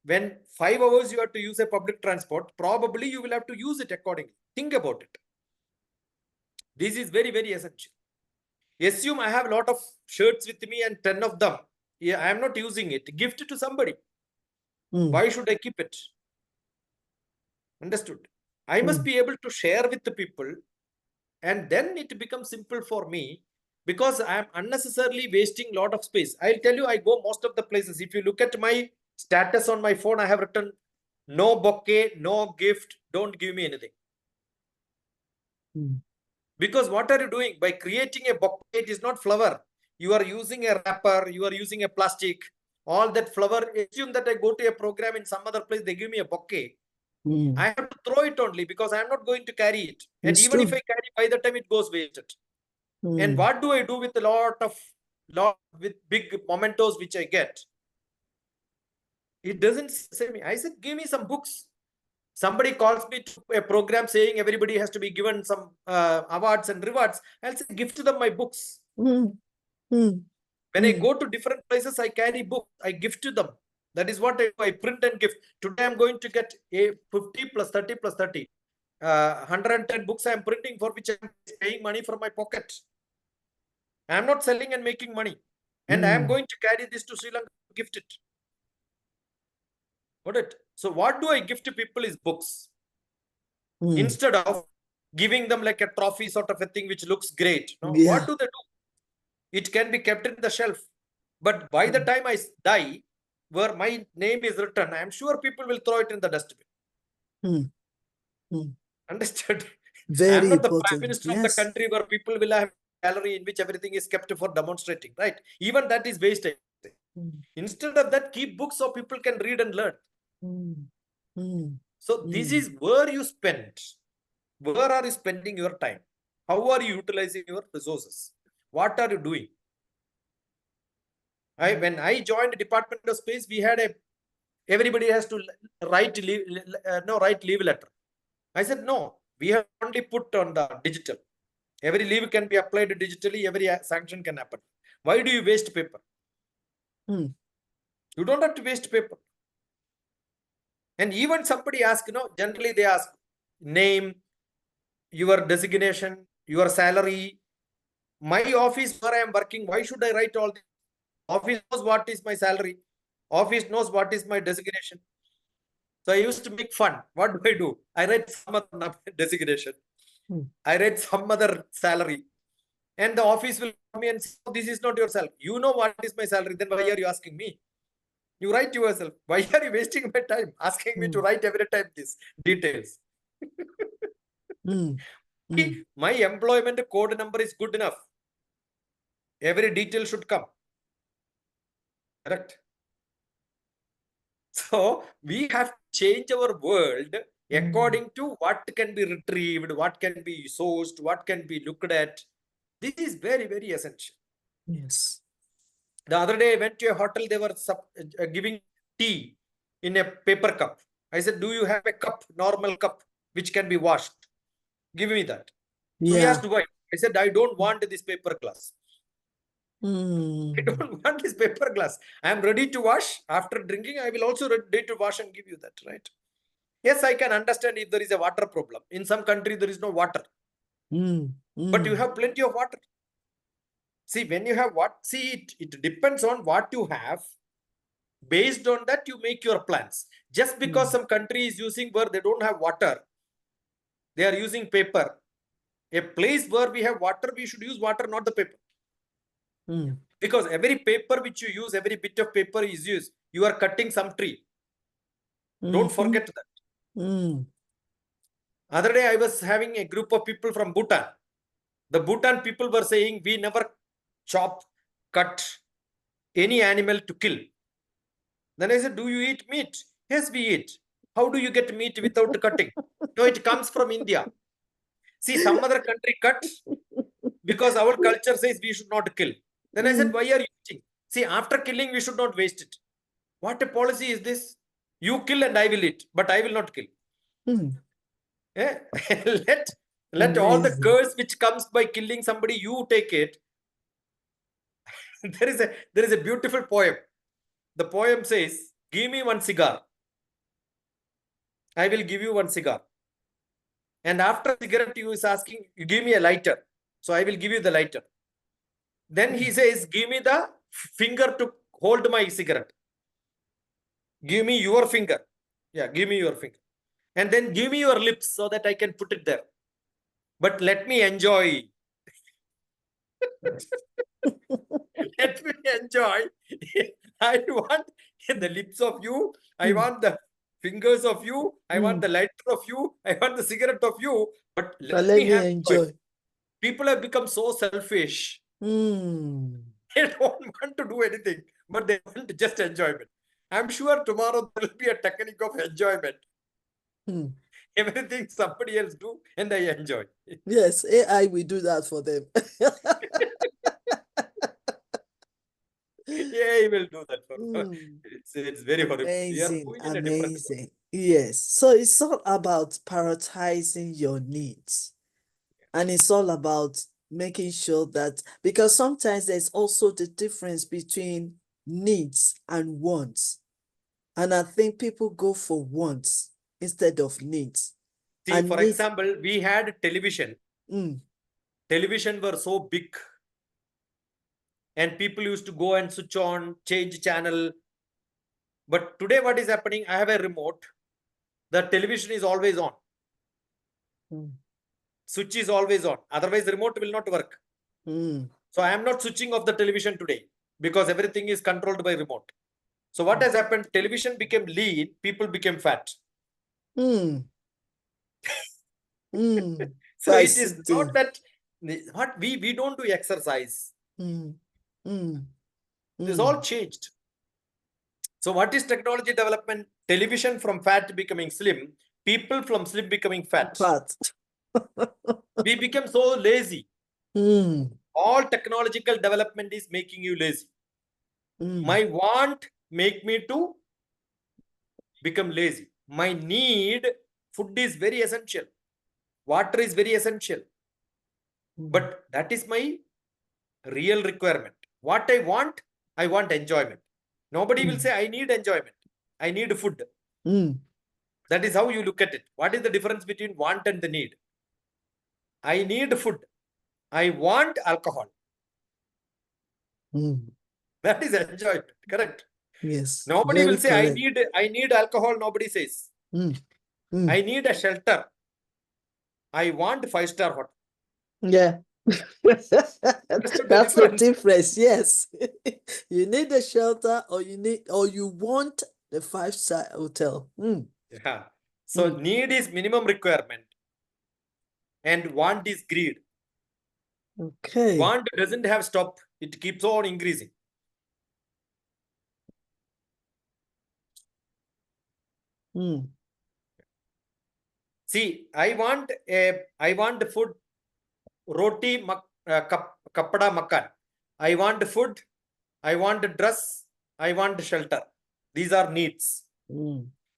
when 5 hours you have to use a public transport, probably you will have to use it accordingly. Think about it. This is very, very essential. Assume I have a lot of shirts with me and 10 of them, yeah, I am not using it. Gift it to somebody. Why should I keep it? Understood? I must be able to share with the people, and then it becomes simple for me, because I am unnecessarily wasting a lot of space. I'll tell you, I go most of the places. If you look at my status on my phone, I have written, no bouquet, no gift, don't give me anything. Because what are you doing? By creating a bouquet, it is not flower. You are using a wrapper, you are using a plastic, all that flower. Assume that I go to a program in some other place, they give me a bouquet. Mm. I have to throw it only because I am not going to carry it. And It's even if true. I carry, by the time it goes wasted. And Mm. what do I do with a lot with big mementos which I get? It doesn't say me. I said, give me some books. Somebody calls me to a program saying everybody has to be given some awards and rewards. I'll say, gift them my books. Mm. Mm. When I Mm. go to different places, I carry books. I gift to them. That is what I do. I print and gift. Today, I'm going to get a 50 plus 30 plus 30. 110 books I am printing, for which I'm paying money from my pocket. I am not selling and making money. And I am Mm. going to carry this to Sri Lanka to gift it. Got it? So what do I gift to people is books. Mm. Instead of giving them like a trophy sort of a thing which looks great. No? Yeah. What do they do? It can be kept in the shelf. But by the time I die, where my name is written, I'm sure people will throw it in the dustbin. Mm. Mm. Understood? I'm Very not the prime important. minister of the Yes. country where people will have a gallery in which everything is kept for demonstrating, right? Even that is waste. Mm. Instead of that, keep books so people can read and learn. Mm. Mm. So this Mm. is where you spend. Where are you spending your time? How are you utilizing your resources? What are you doing? When I joined the Department of Space, we had everybody has to write leave letter. I said no. We have only put on the digital. Every leave can be applied digitally. Every sanction can happen. Why do you waste paper? Mm. You don't have to waste paper. And even somebody asks, generally they ask name, your designation, your salary. My office where I am working, why should I write all this? Office knows what is my salary. Office knows what is my designation. So I used to make fun. What do? I write some other designation. Mm. I write some other salary. And the office will come and say, oh, this is not your salary. You know what is my salary. Then why are you asking me? You write yourself. Why are you wasting my time asking me to Mm. write every time these details? Mm. Mm. My employment code number is good enough. Every detail should come. Correct? So we have to change our world Mm. according to what can be retrieved, what can be sourced, what can be looked at. This is very, very essential. Yes. The other day I went to a hotel, they were giving tea in a paper cup. I said, do you have a cup, normal cup, which can be washed? Give me that. So he Yeah. asked why. I said, I don't want this paper glass. I Mm. don't want this paper glass. I am ready to wash. After drinking, I will also ready to wash and give you that, right? Yes, I can understand if there is a water problem. In some country, there is no water. Mm. But you Mm. have plenty of water. See, when you have what? See, it depends on what you have. Based on that, you make your plans. Just because Mm. some country is using where they don't have water, they are using paper. A place where we have water, we should use water, not the paper. Mm. Because every paper which you use, every bit of paper is used, you are cutting some tree. Don't Mhm. forget that. Mm. Other day, I was having a group of people from Bhutan. The Bhutan people were saying, we never chop, cut any animal to kill. Then I said, do you eat meat? Yes, we eat. How do you get meat without cutting? No, it comes from India. See, some other country cut because our culture says we should not kill. Then I said, Mm. why are you eating? See, after killing, we should not waste it. What a policy is this? You kill and I will eat, but I will not kill. Mm. Eh? let all the Amazing. curse which comes by killing somebody, you take it. there is a beautiful poem. The poem says, give me one cigar. I will give you one cigar. And after cigarette, you is asking, you give me a lighter. So I will give you the lighter. Then he says, give me the finger to hold my cigarette. Give me your finger. Yeah, give me your finger. And then give me your lips so that I can put it there. But let me enjoy. Let me enjoy. I want the lips of you. I Mm. want the fingers of you. I want Mm. the lighter of you. I want the cigarette of you. But But let let me me have joy. enjoy. People have become so selfish. Mm. They don't want to do anything, but they want just enjoyment. I'm sure tomorrow there will be a technique of enjoyment. Everything somebody else do, and I enjoy. Yes, AI will do that for them. AI will do that for them. Mm. It's very horrible. We are Amazing, moving in a different world. amazing. Yes. So it's all about prioritizing your needs. And it's all about making sure that, because sometimes there's also the difference between needs and wants. And I think people go for wants instead of needs. See, And for needs, example, we had television. Television were so big, and people used to go and switch on, change channel. But today, what is happening? I have a remote. The television is always on. Switch is always on. Otherwise, the remote will not work. So I am not switching off the television today because everything is controlled by remote. So what has happened? Television became lean. People became fat. So I it see. is not that what we don't do exercise. It's all changed. So what is technology development? Television from fat becoming slim, people from slim becoming fat. We become so lazy. All technological development is making you lazy. My want make me to become lazy. My need, food is very essential. Water is very essential. But that is my real requirement. What I want enjoyment. Nobody will say, I need enjoyment. I need food. That is how you look at it. What is the difference between want and the need? I need food. I want alcohol. That is enjoyment. Correct. Yes. Nobody will say, I need alcohol. Nobody says. I need a shelter. I want 5-star hotel. Yeah. Understood the That's the difference? difference. Yes. You need a shelter, or you want the 5-star hotel. Yeah. So need is minimum requirement and want is greed. Okay. Want doesn't have stop. It keeps on increasing. See, I want food, roti, kappada makan. I want food. I want dress. I want shelter. These are needs.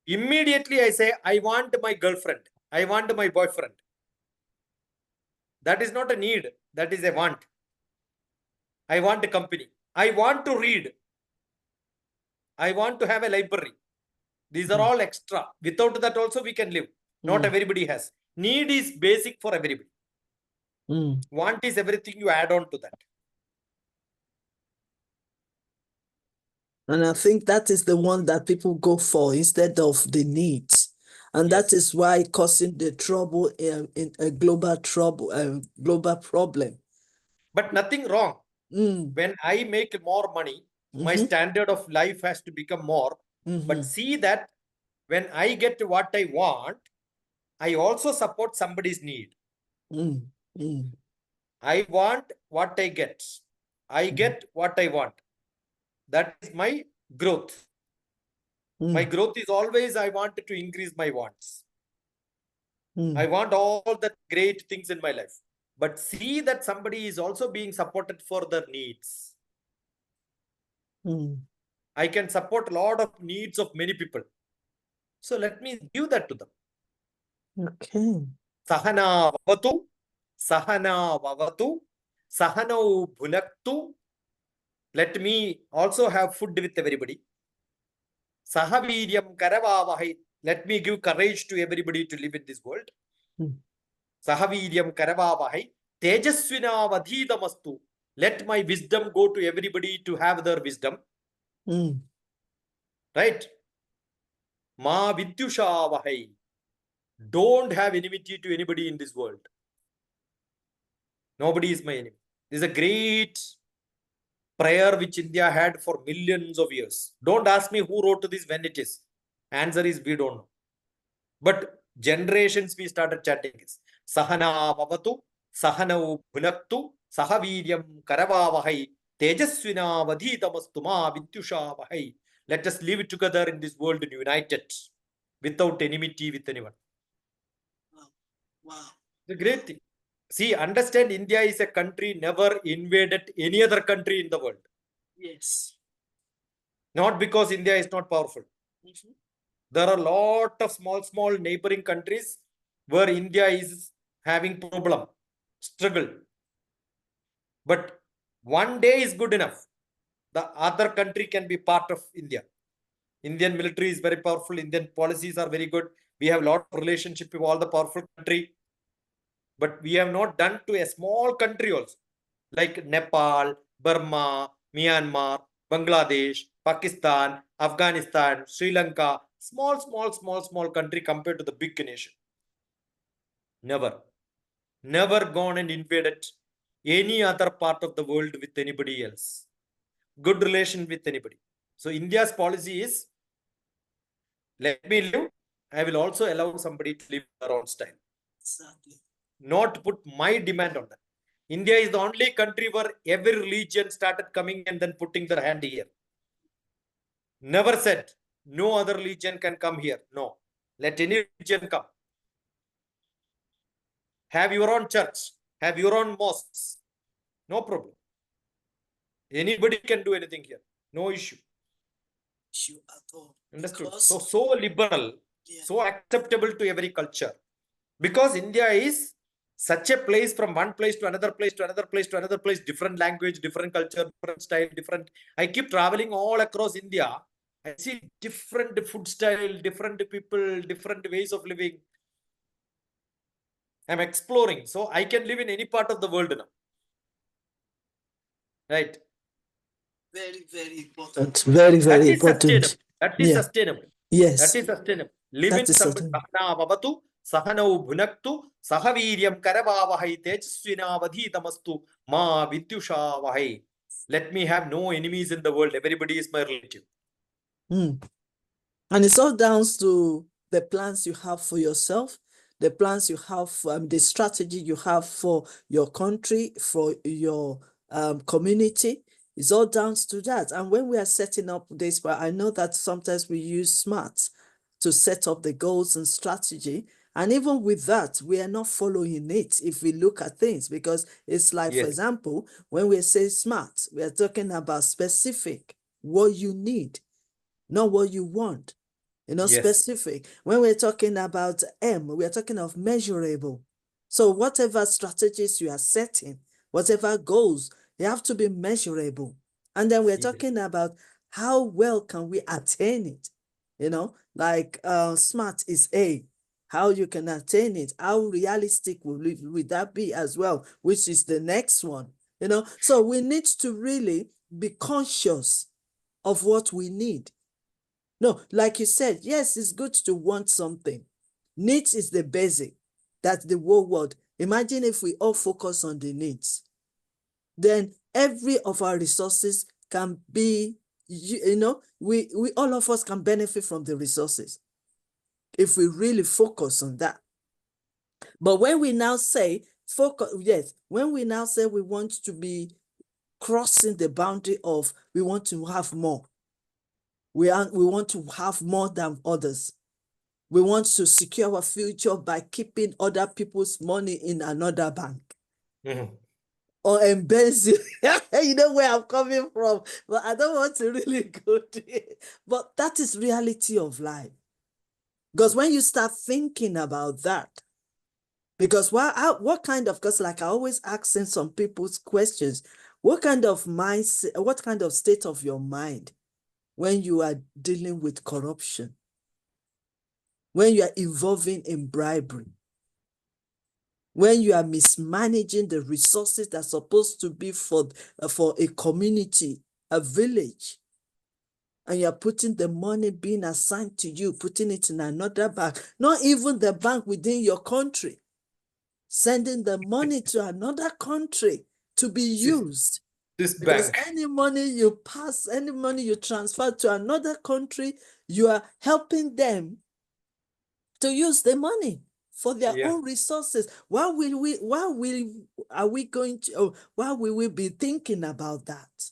Immediately I say, I want my girlfriend. I want my boyfriend. That is not a need. That is a want. I want a company. I want to read. I want to have a library. These are all extra. Without that also we can live. Not everybody has. Need is basic for everybody. Want is everything you add on to that. And I think that is the one that people go for instead of the needs. And Yes. that is why causing the trouble in a global problem. But nothing wrong. When I make more money, my standard of life has to become more. But see that when I get what I want, I also support somebody's need. I want what I get. I get what I want. That is my growth. My growth is always I want to increase my wants. I want all the great things in my life. But see that somebody is also being supported for their needs. I can support a lot of needs of many people. So let me give that to them. Okay. Sahana vavatu, sahana vavatu, sahanau bhunaktu. Let me also have food with everybody. Sahaviryam karavavahai. Let me give courage to everybody to live in this world. Sahaviryam karavavahai. Tejasvina vadhidamastu. Let my wisdom go to everybody to have their wisdom. Right? Ma vidyushavahai. Don't have enmity to anybody in this world. Nobody is my enemy. This is a great prayer which India had for millions of years. Don't ask me who wrote this, when it is. Answer is we don't know. But generations we started chanting this. Sahana vavatu, sahanau bhunaktu, sahaviryam karavavahai, tejasvina vadhitamastu ma vidyushavahai. Let us live together in this world united. without enmity with anyone. Wow. The great thing. See, understand India is a country never invaded any other country in the world. Yes. Not because India is not powerful. Mhm. There are a lot of small neighboring countries where India is having problem, struggle. But one day is good enough. The other country can be part of India. Indian military is very powerful. Indian policies are very good. We have a lot of relationship with all the powerful country. But we have not done to a small country also. Like Nepal, Burma, Myanmar, Bangladesh, Pakistan, Afghanistan, Sri Lanka. Small country compared to the big nation. Never gone and invaded any other part of the world with anybody else. Good relation with anybody. So India's policy is, let me live. I will also allow somebody to live their own style. Exactly. Not put my demand on that. India is the only country where every religion started coming and then putting their hand here. Never said no other religion can come here. No. Let any religion come. Have your own church. Have your own mosques. No problem. Anybody can do anything here. No issue. At all. Understood? Because, So liberal, yeah. so acceptable to every culture. Because India is such a place, from one place to another place to another place to another place, different language, different culture, different style, different. I keep traveling all across India. I see different food style, different people, different ways of living. I'm exploring. So I can live in any part of the world now. Right? Very, very important. Very, That very is sustainable. important. That is Yeah. sustainable. Yes. That is sustainable. Live in That is some certain. Sahanavavatu, Sahanau Bhunaktu, Sahaviryam Karavavahai Tejasvinavadhitamastu Ma Vidyushavahai. Let me have no enemies in the world. Everybody is my relative. Mm. And it's all down to the plans you have for yourself, the plans you have, the strategy you have for your country, for your community. It's all down to that. And when we are setting up this, but I know that sometimes we use SMART to set up the goals and strategy. And even with that, we are not following it if we look at things, because it's like, for Yes. example, when we say SMART, we are talking about specific, what you need, not what you want. Yes. Specific. When we're talking about M, we're talking of measurable. So whatever strategies you are setting, whatever goals, they have to be measurable. And then we're Yes. talking about how well can we attain it? Like SMART is A, how you can attain it, how realistic will that be as well, which is the next one. So we need to really be conscious of what we need. No, like you said, yes, it's good to want something. Needs is the basic. That's the whole world. Imagine if we all focus on the needs. Then every of our resources can be, we all of us can benefit from the resources if we really focus on that. But when we now say focus, yes, when we now say we want to be crossing the boundary of we want to have more, we want to have more than others. We want to secure our future by keeping other people's money in another bank. Mm-hmm. Or embezzle. You know where I'm coming from, but I don't want to really go to it. But that is reality of life. Because when you start thinking about that, because what kind of, because like I always asking some people's questions, what kind of mindset, what kind of state of your mind when you are dealing with corruption, when you are involving in bribery, when you are mismanaging the resources that are supposed to be for a community, a village, and you're putting the money being assigned to you, putting it in another bank, not even the bank within your country, sending the money to another country to be used. This Because bank. any money you pass, any money you transfer to another country, you are helping them to use the money for their own resources. Why will we be thinking about that?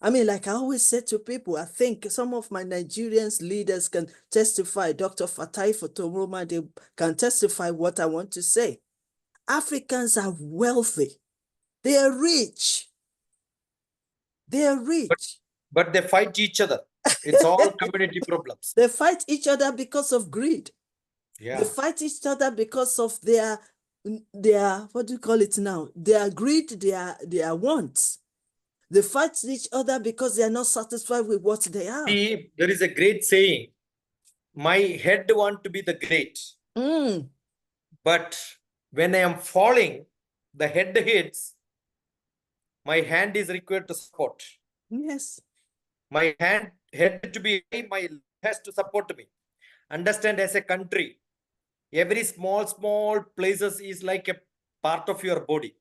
I mean, like I always say to people, I think some of my Nigerian leaders can testify. Dr. Fatai Fotomroma, they can testify what I want to say. Africans are wealthy. They are rich. They are rich. But they fight each other. It's all community problems. They fight each other because of greed. Yeah. They fight each other because of their what do you call it now? Their greed, their wants. They fight each other because they are not satisfied with what they have. See, there is a great saying, my head want to be the great. But when I am falling, the head hits, my hand is required to support. Yes. My head to be high, my leg has to support me. Understand, as a country, every small places is like a part of your body.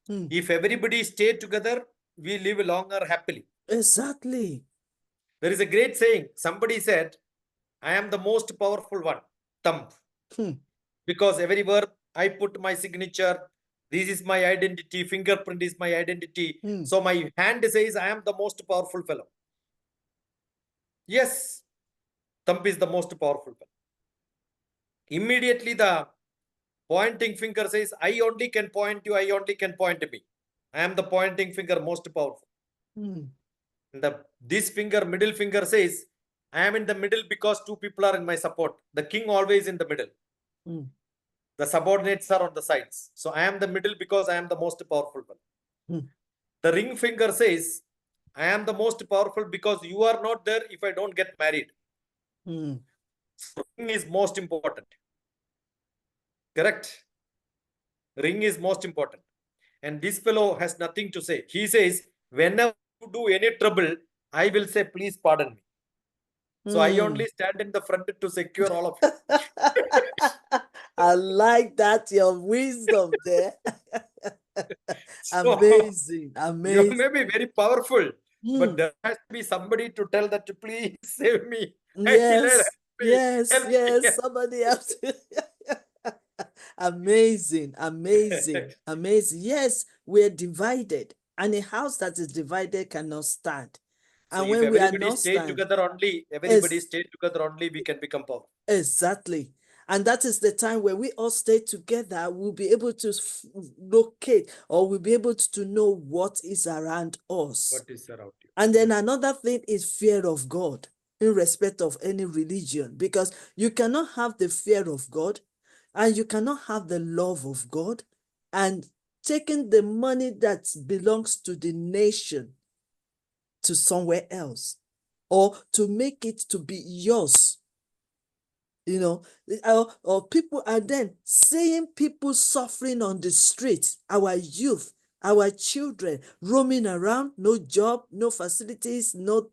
If everybody stay together, we live longer happily. Exactly. There is a great saying. Somebody said, I am the most powerful one, thumb. Because everywhere I put my signature, this is my identity, fingerprint is my identity. So my hand says I am the most powerful fellow. Yes, thumb is the most powerful fellow. Immediately the pointing finger says, I only can point you, I only can point me. I am the pointing finger most powerful. This finger, middle finger says, I am in the middle because two people are in my support. The king always in the middle. The subordinates are on the sides. So I am the middle because I am the most powerful one. The ring finger says, I am the most powerful because you are not there if I don't get married. So ring is most important. Correct? Ring is most important. And this fellow has nothing to say. He says, whenever you do any trouble, I will say, please pardon me. So I only stand in the front to secure all of you. I like that, your wisdom there. So, amazing. You may be very powerful, but there has to be somebody to tell that, please save me. Yes, somebody else. Amazing. Yes, we're divided, and a house that is divided cannot stand. So and if when we are everybody not stay stand, together only, everybody stay together only, we can become powerful. Exactly. And that is the time when we all stay together, we'll be able to locate, or we'll be able to know what is around us. What is around you? And then another thing is fear of God in respect of any religion, because you cannot have the fear of God and you cannot have the love of God and taking the money that belongs to the nation to somewhere else, or to make it to be yours. Or people are then seeing people suffering on the street, our youth, our children roaming around, no job, no facilities, no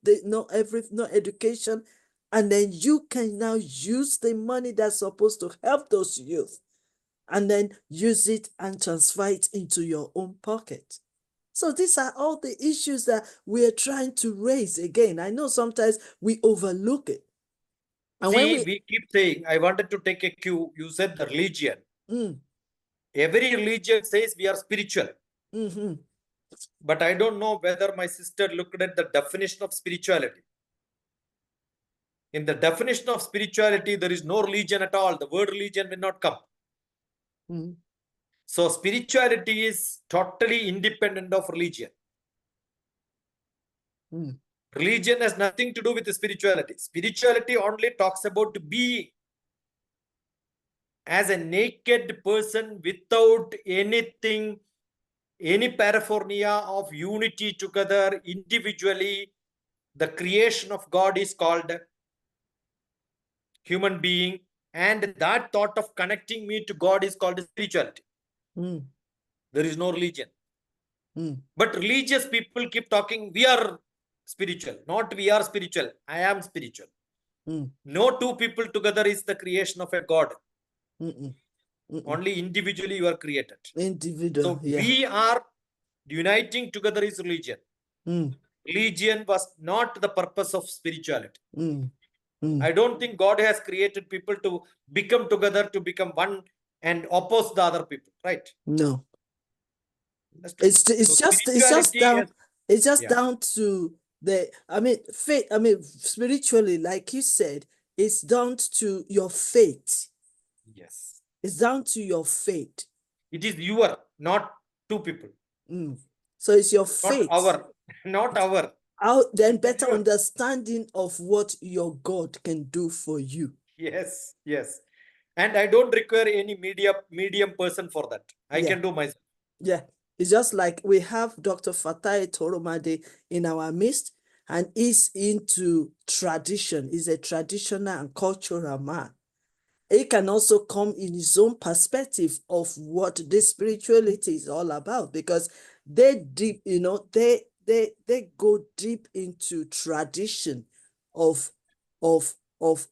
education, and then you can now use the money that's supposed to help those youth and then use it and transfer it into your own pocket. So these are all the issues that we are trying to raise. Again, I know sometimes we overlook it. And see, we keep saying, I wanted to take a cue. You said the religion. Every religion says we are spiritual. But I don't know whether my sister looked at the definition of spirituality. In the definition of spirituality, there is no religion at all. The word religion will not come. So spirituality is totally independent of religion. Religion has nothing to do with spirituality. Spirituality only talks about being as a naked person without anything, any paraphernalia of unity together individually. The creation of God is called human being, and that thought of connecting me to God is called spirituality. There is no religion. But religious people keep talking, we are spiritual, not we are spiritual, I am spiritual. No two people together is the creation of a God. Only individually you are created. So we are uniting together is religion. Religion was not the purpose of spirituality. I don't think God has created people to become together, to become one and oppose the other people, right? No. It's just down. It's just down to faith, spiritually, like you said, it's down to your faith. Yes. It's down to your faith. It is your, not two people. So it's your Not faith. our, not our. Then It is better your. understanding of what your God can do for you. Yes, yes. And I don't require any medium person for that. I Yeah. can do myself. Yeah. It's just like we have Dr. Fatai Toromade in our midst, and he's into tradition. He's a traditional and cultural man. He can also come in his own perspective of what this spirituality is all about, because they deep, they go deep into tradition of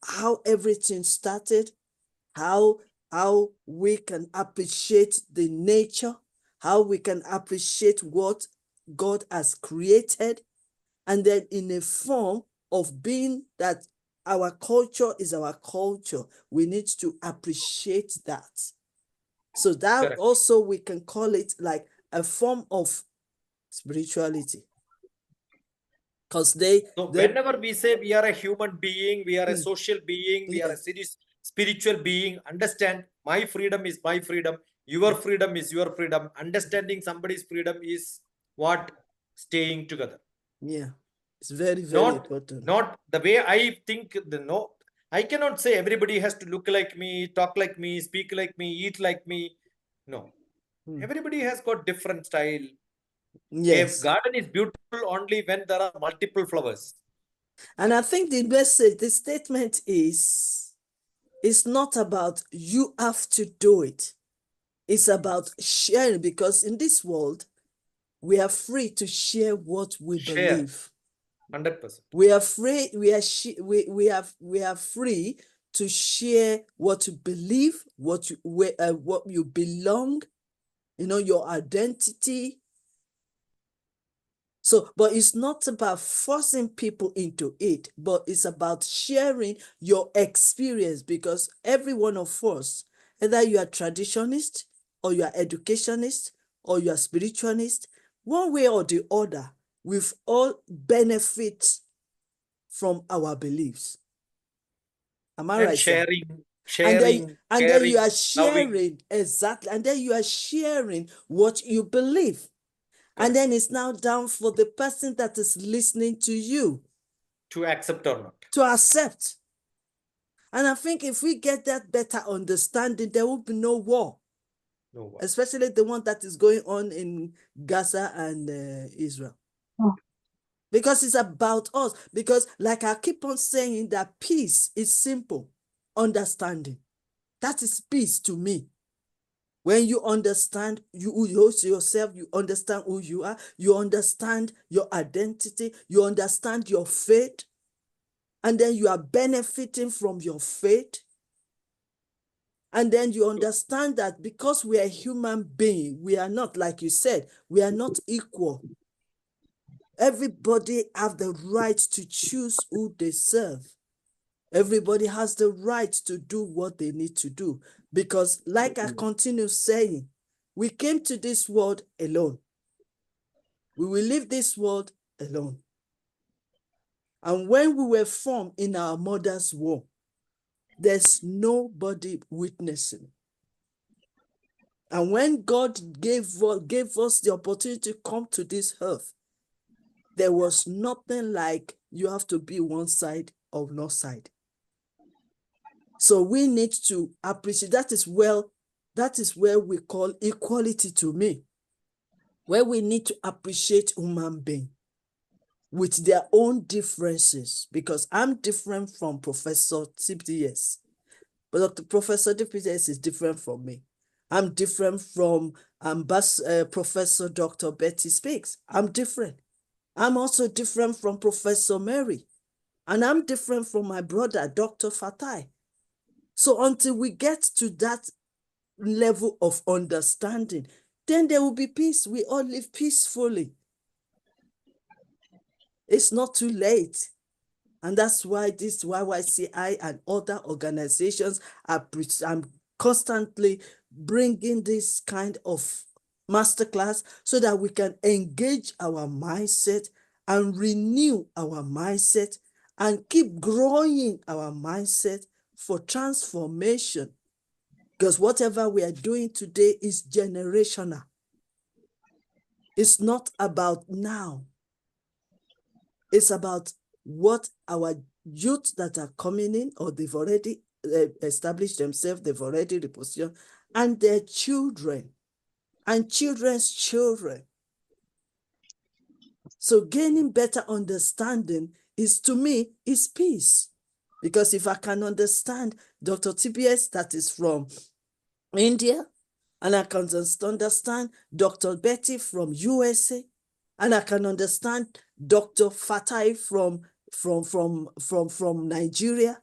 how everything started, how we can appreciate the nature, how we can appreciate what God has created, and then in a form of being that our culture is our culture, we need to appreciate that. So that Correct. also we can call it like a form of spirituality. Because So whenever we say we are a human being, we are a social being, we are a spiritual being, understand my freedom is my freedom, your freedom is your freedom. Understanding somebody's freedom is what staying together. Yeah, it's very, very important. Not the way I think. I cannot say everybody has to look like me, talk like me, speak like me, eat like me. No, everybody has got different style. A Yes. garden is beautiful only when there are multiple flowers. And I think the message, the statement is, it's not about you have to do it. It's about sharing, because in this world, we are free to share what we Share. believe. 100%. We are free, we are free to share what you believe, what you belong, your identity. So, but it's not about forcing people into it, but it's about sharing your experience, because every one of us, either you are traditionist or you are educationist or you are spiritualist, one way or the other, we've all benefit from our beliefs. Am I And right, sir? sharing, And then you caring, are loving. sharing, exactly, and then you are sharing what you believe. And Correct. then it's now down for the person that is listening to you To accept or not. to accept. And I think if we get that better understanding, there will be no war. No war. Especially the one that is going on in Gaza and Israel. Because it's about us. Because like I keep on saying, that peace is simple. Understanding. That is peace to me. When you understand yourself, you understand who you are, you understand your identity, you understand your faith, and then you are benefiting from your faith. And then you understand that because we are human beings, we are not, like you said, we are not equal. Everybody have the right to choose who they serve. Everybody has the right to do what they need to do. Because like I continue saying, we came to this world alone. We will leave this world alone. And when we were formed in our mother's womb, there's nobody witnessing. And when God gave us the opportunity to come to this earth, there was nothing like you have to be one side or no side. So we need to appreciate, that is where we call equality to me, where we need to appreciate human being with their own differences, because I'm different from Professor TPS, but Dr. Professor TPS is different from me. I'm different from Professor Dr. Betty Speaks. I'm different. I'm also different from Professor Mary. And I'm different from my brother, Dr. Fatai. So until we get to that level of understanding, then there will be peace. We all live peacefully. It's not too late. And that's why this Y.Y.C.I and other organizations are constantly bringing this kind of masterclass so that we can engage our mindset and renew our mindset and keep growing our mindset for transformation. Because whatever we are doing today is generational. It's not about now. It's about what our youth that are coming in, or they've already established themselves, they've already repositioned, and their children and children's children. So gaining better understanding is, to me, is peace. Because if I can understand Dr. TPS that is from India, and I can understand Dr. Betty from USA, and I can understand Dr. Fatai from Nigeria,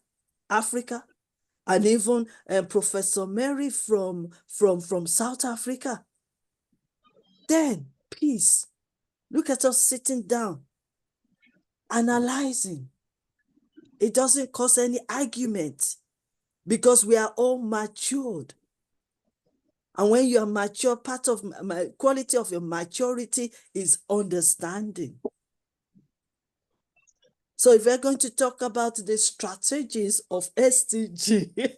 Africa, and even Professor Mary from South Africa. Then peace. Look at us sitting down, analyzing. It doesn't cause any argument because we are all matured. And when you are mature, part of my quality of your maturity is understanding. So if we're going to talk about the strategies of SDG,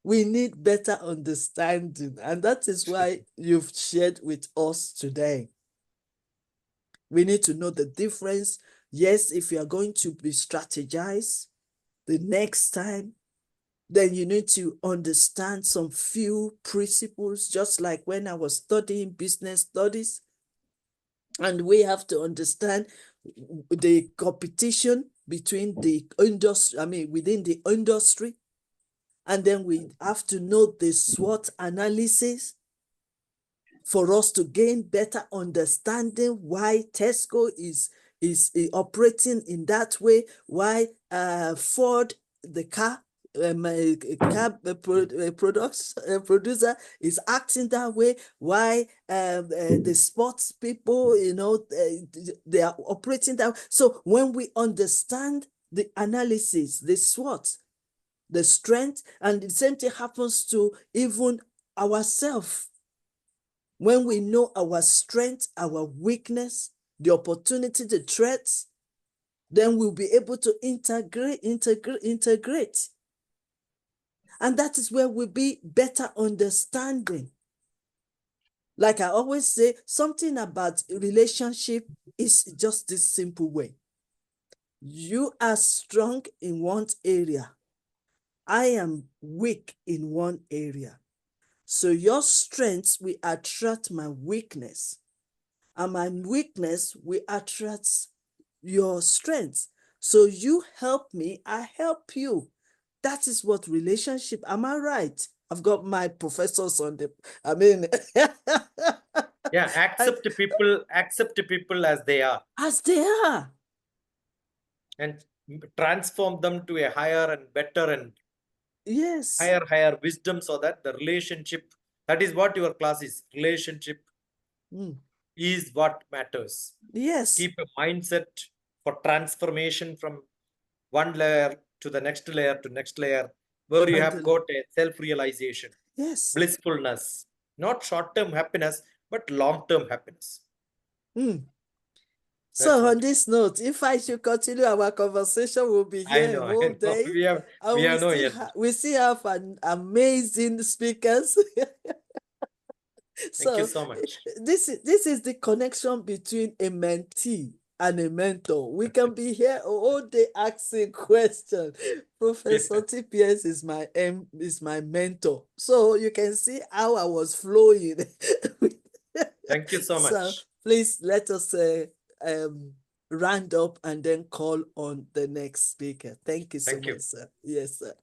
we need better understanding. And that is why you've shared with us today. We need to know the difference. Yes, if you are going to be strategized the next time, then you need to understand some few principles, just like when I was studying business studies. And we have to understand the competition between the industry, within the industry. And then we have to know the SWOT analysis for us to gain better understanding why Tesco is operating in that way, why Ford, the car producer is acting that way, why the sports people, they are operating that way. So when we understand the analysis, the SWOT, the strength, and the same thing happens to even ourselves. When we know our strength, our weakness, the opportunity, the threats, then we'll be able to integrate. And that is where we'll be better understanding. Like I always say, something about relationship is just this simple way. You are strong in one area. I am weak in one area. So your strengths will attract my weakness, and my weakness will attract your strengths. So you help me, I help you. That is what relationship, am I right? I've got my professors on the, Yeah, accept people as they are. As they are. And transform them to a higher and better and Yes. higher wisdom, so that the relationship, that is what your class is. Relationship is what matters. Yes. Keep a mindset for transformation from one layer to the next layer to next layer, where you have got a self-realization. Yes. Blissfulness, not short-term happiness, but long-term happiness. So on this note, if I should continue our conversation, we'll be here a whole day. We still have an amazing speakers. Thank you so much. This is the connection between a mentee and a mentor. We can be here all day asking questions. Professor TPS is my mentor. So you can see how I was flowing. Thank you so much. So please let us round up and then call on the next speaker. Thank you so much, sir. Yes, sir.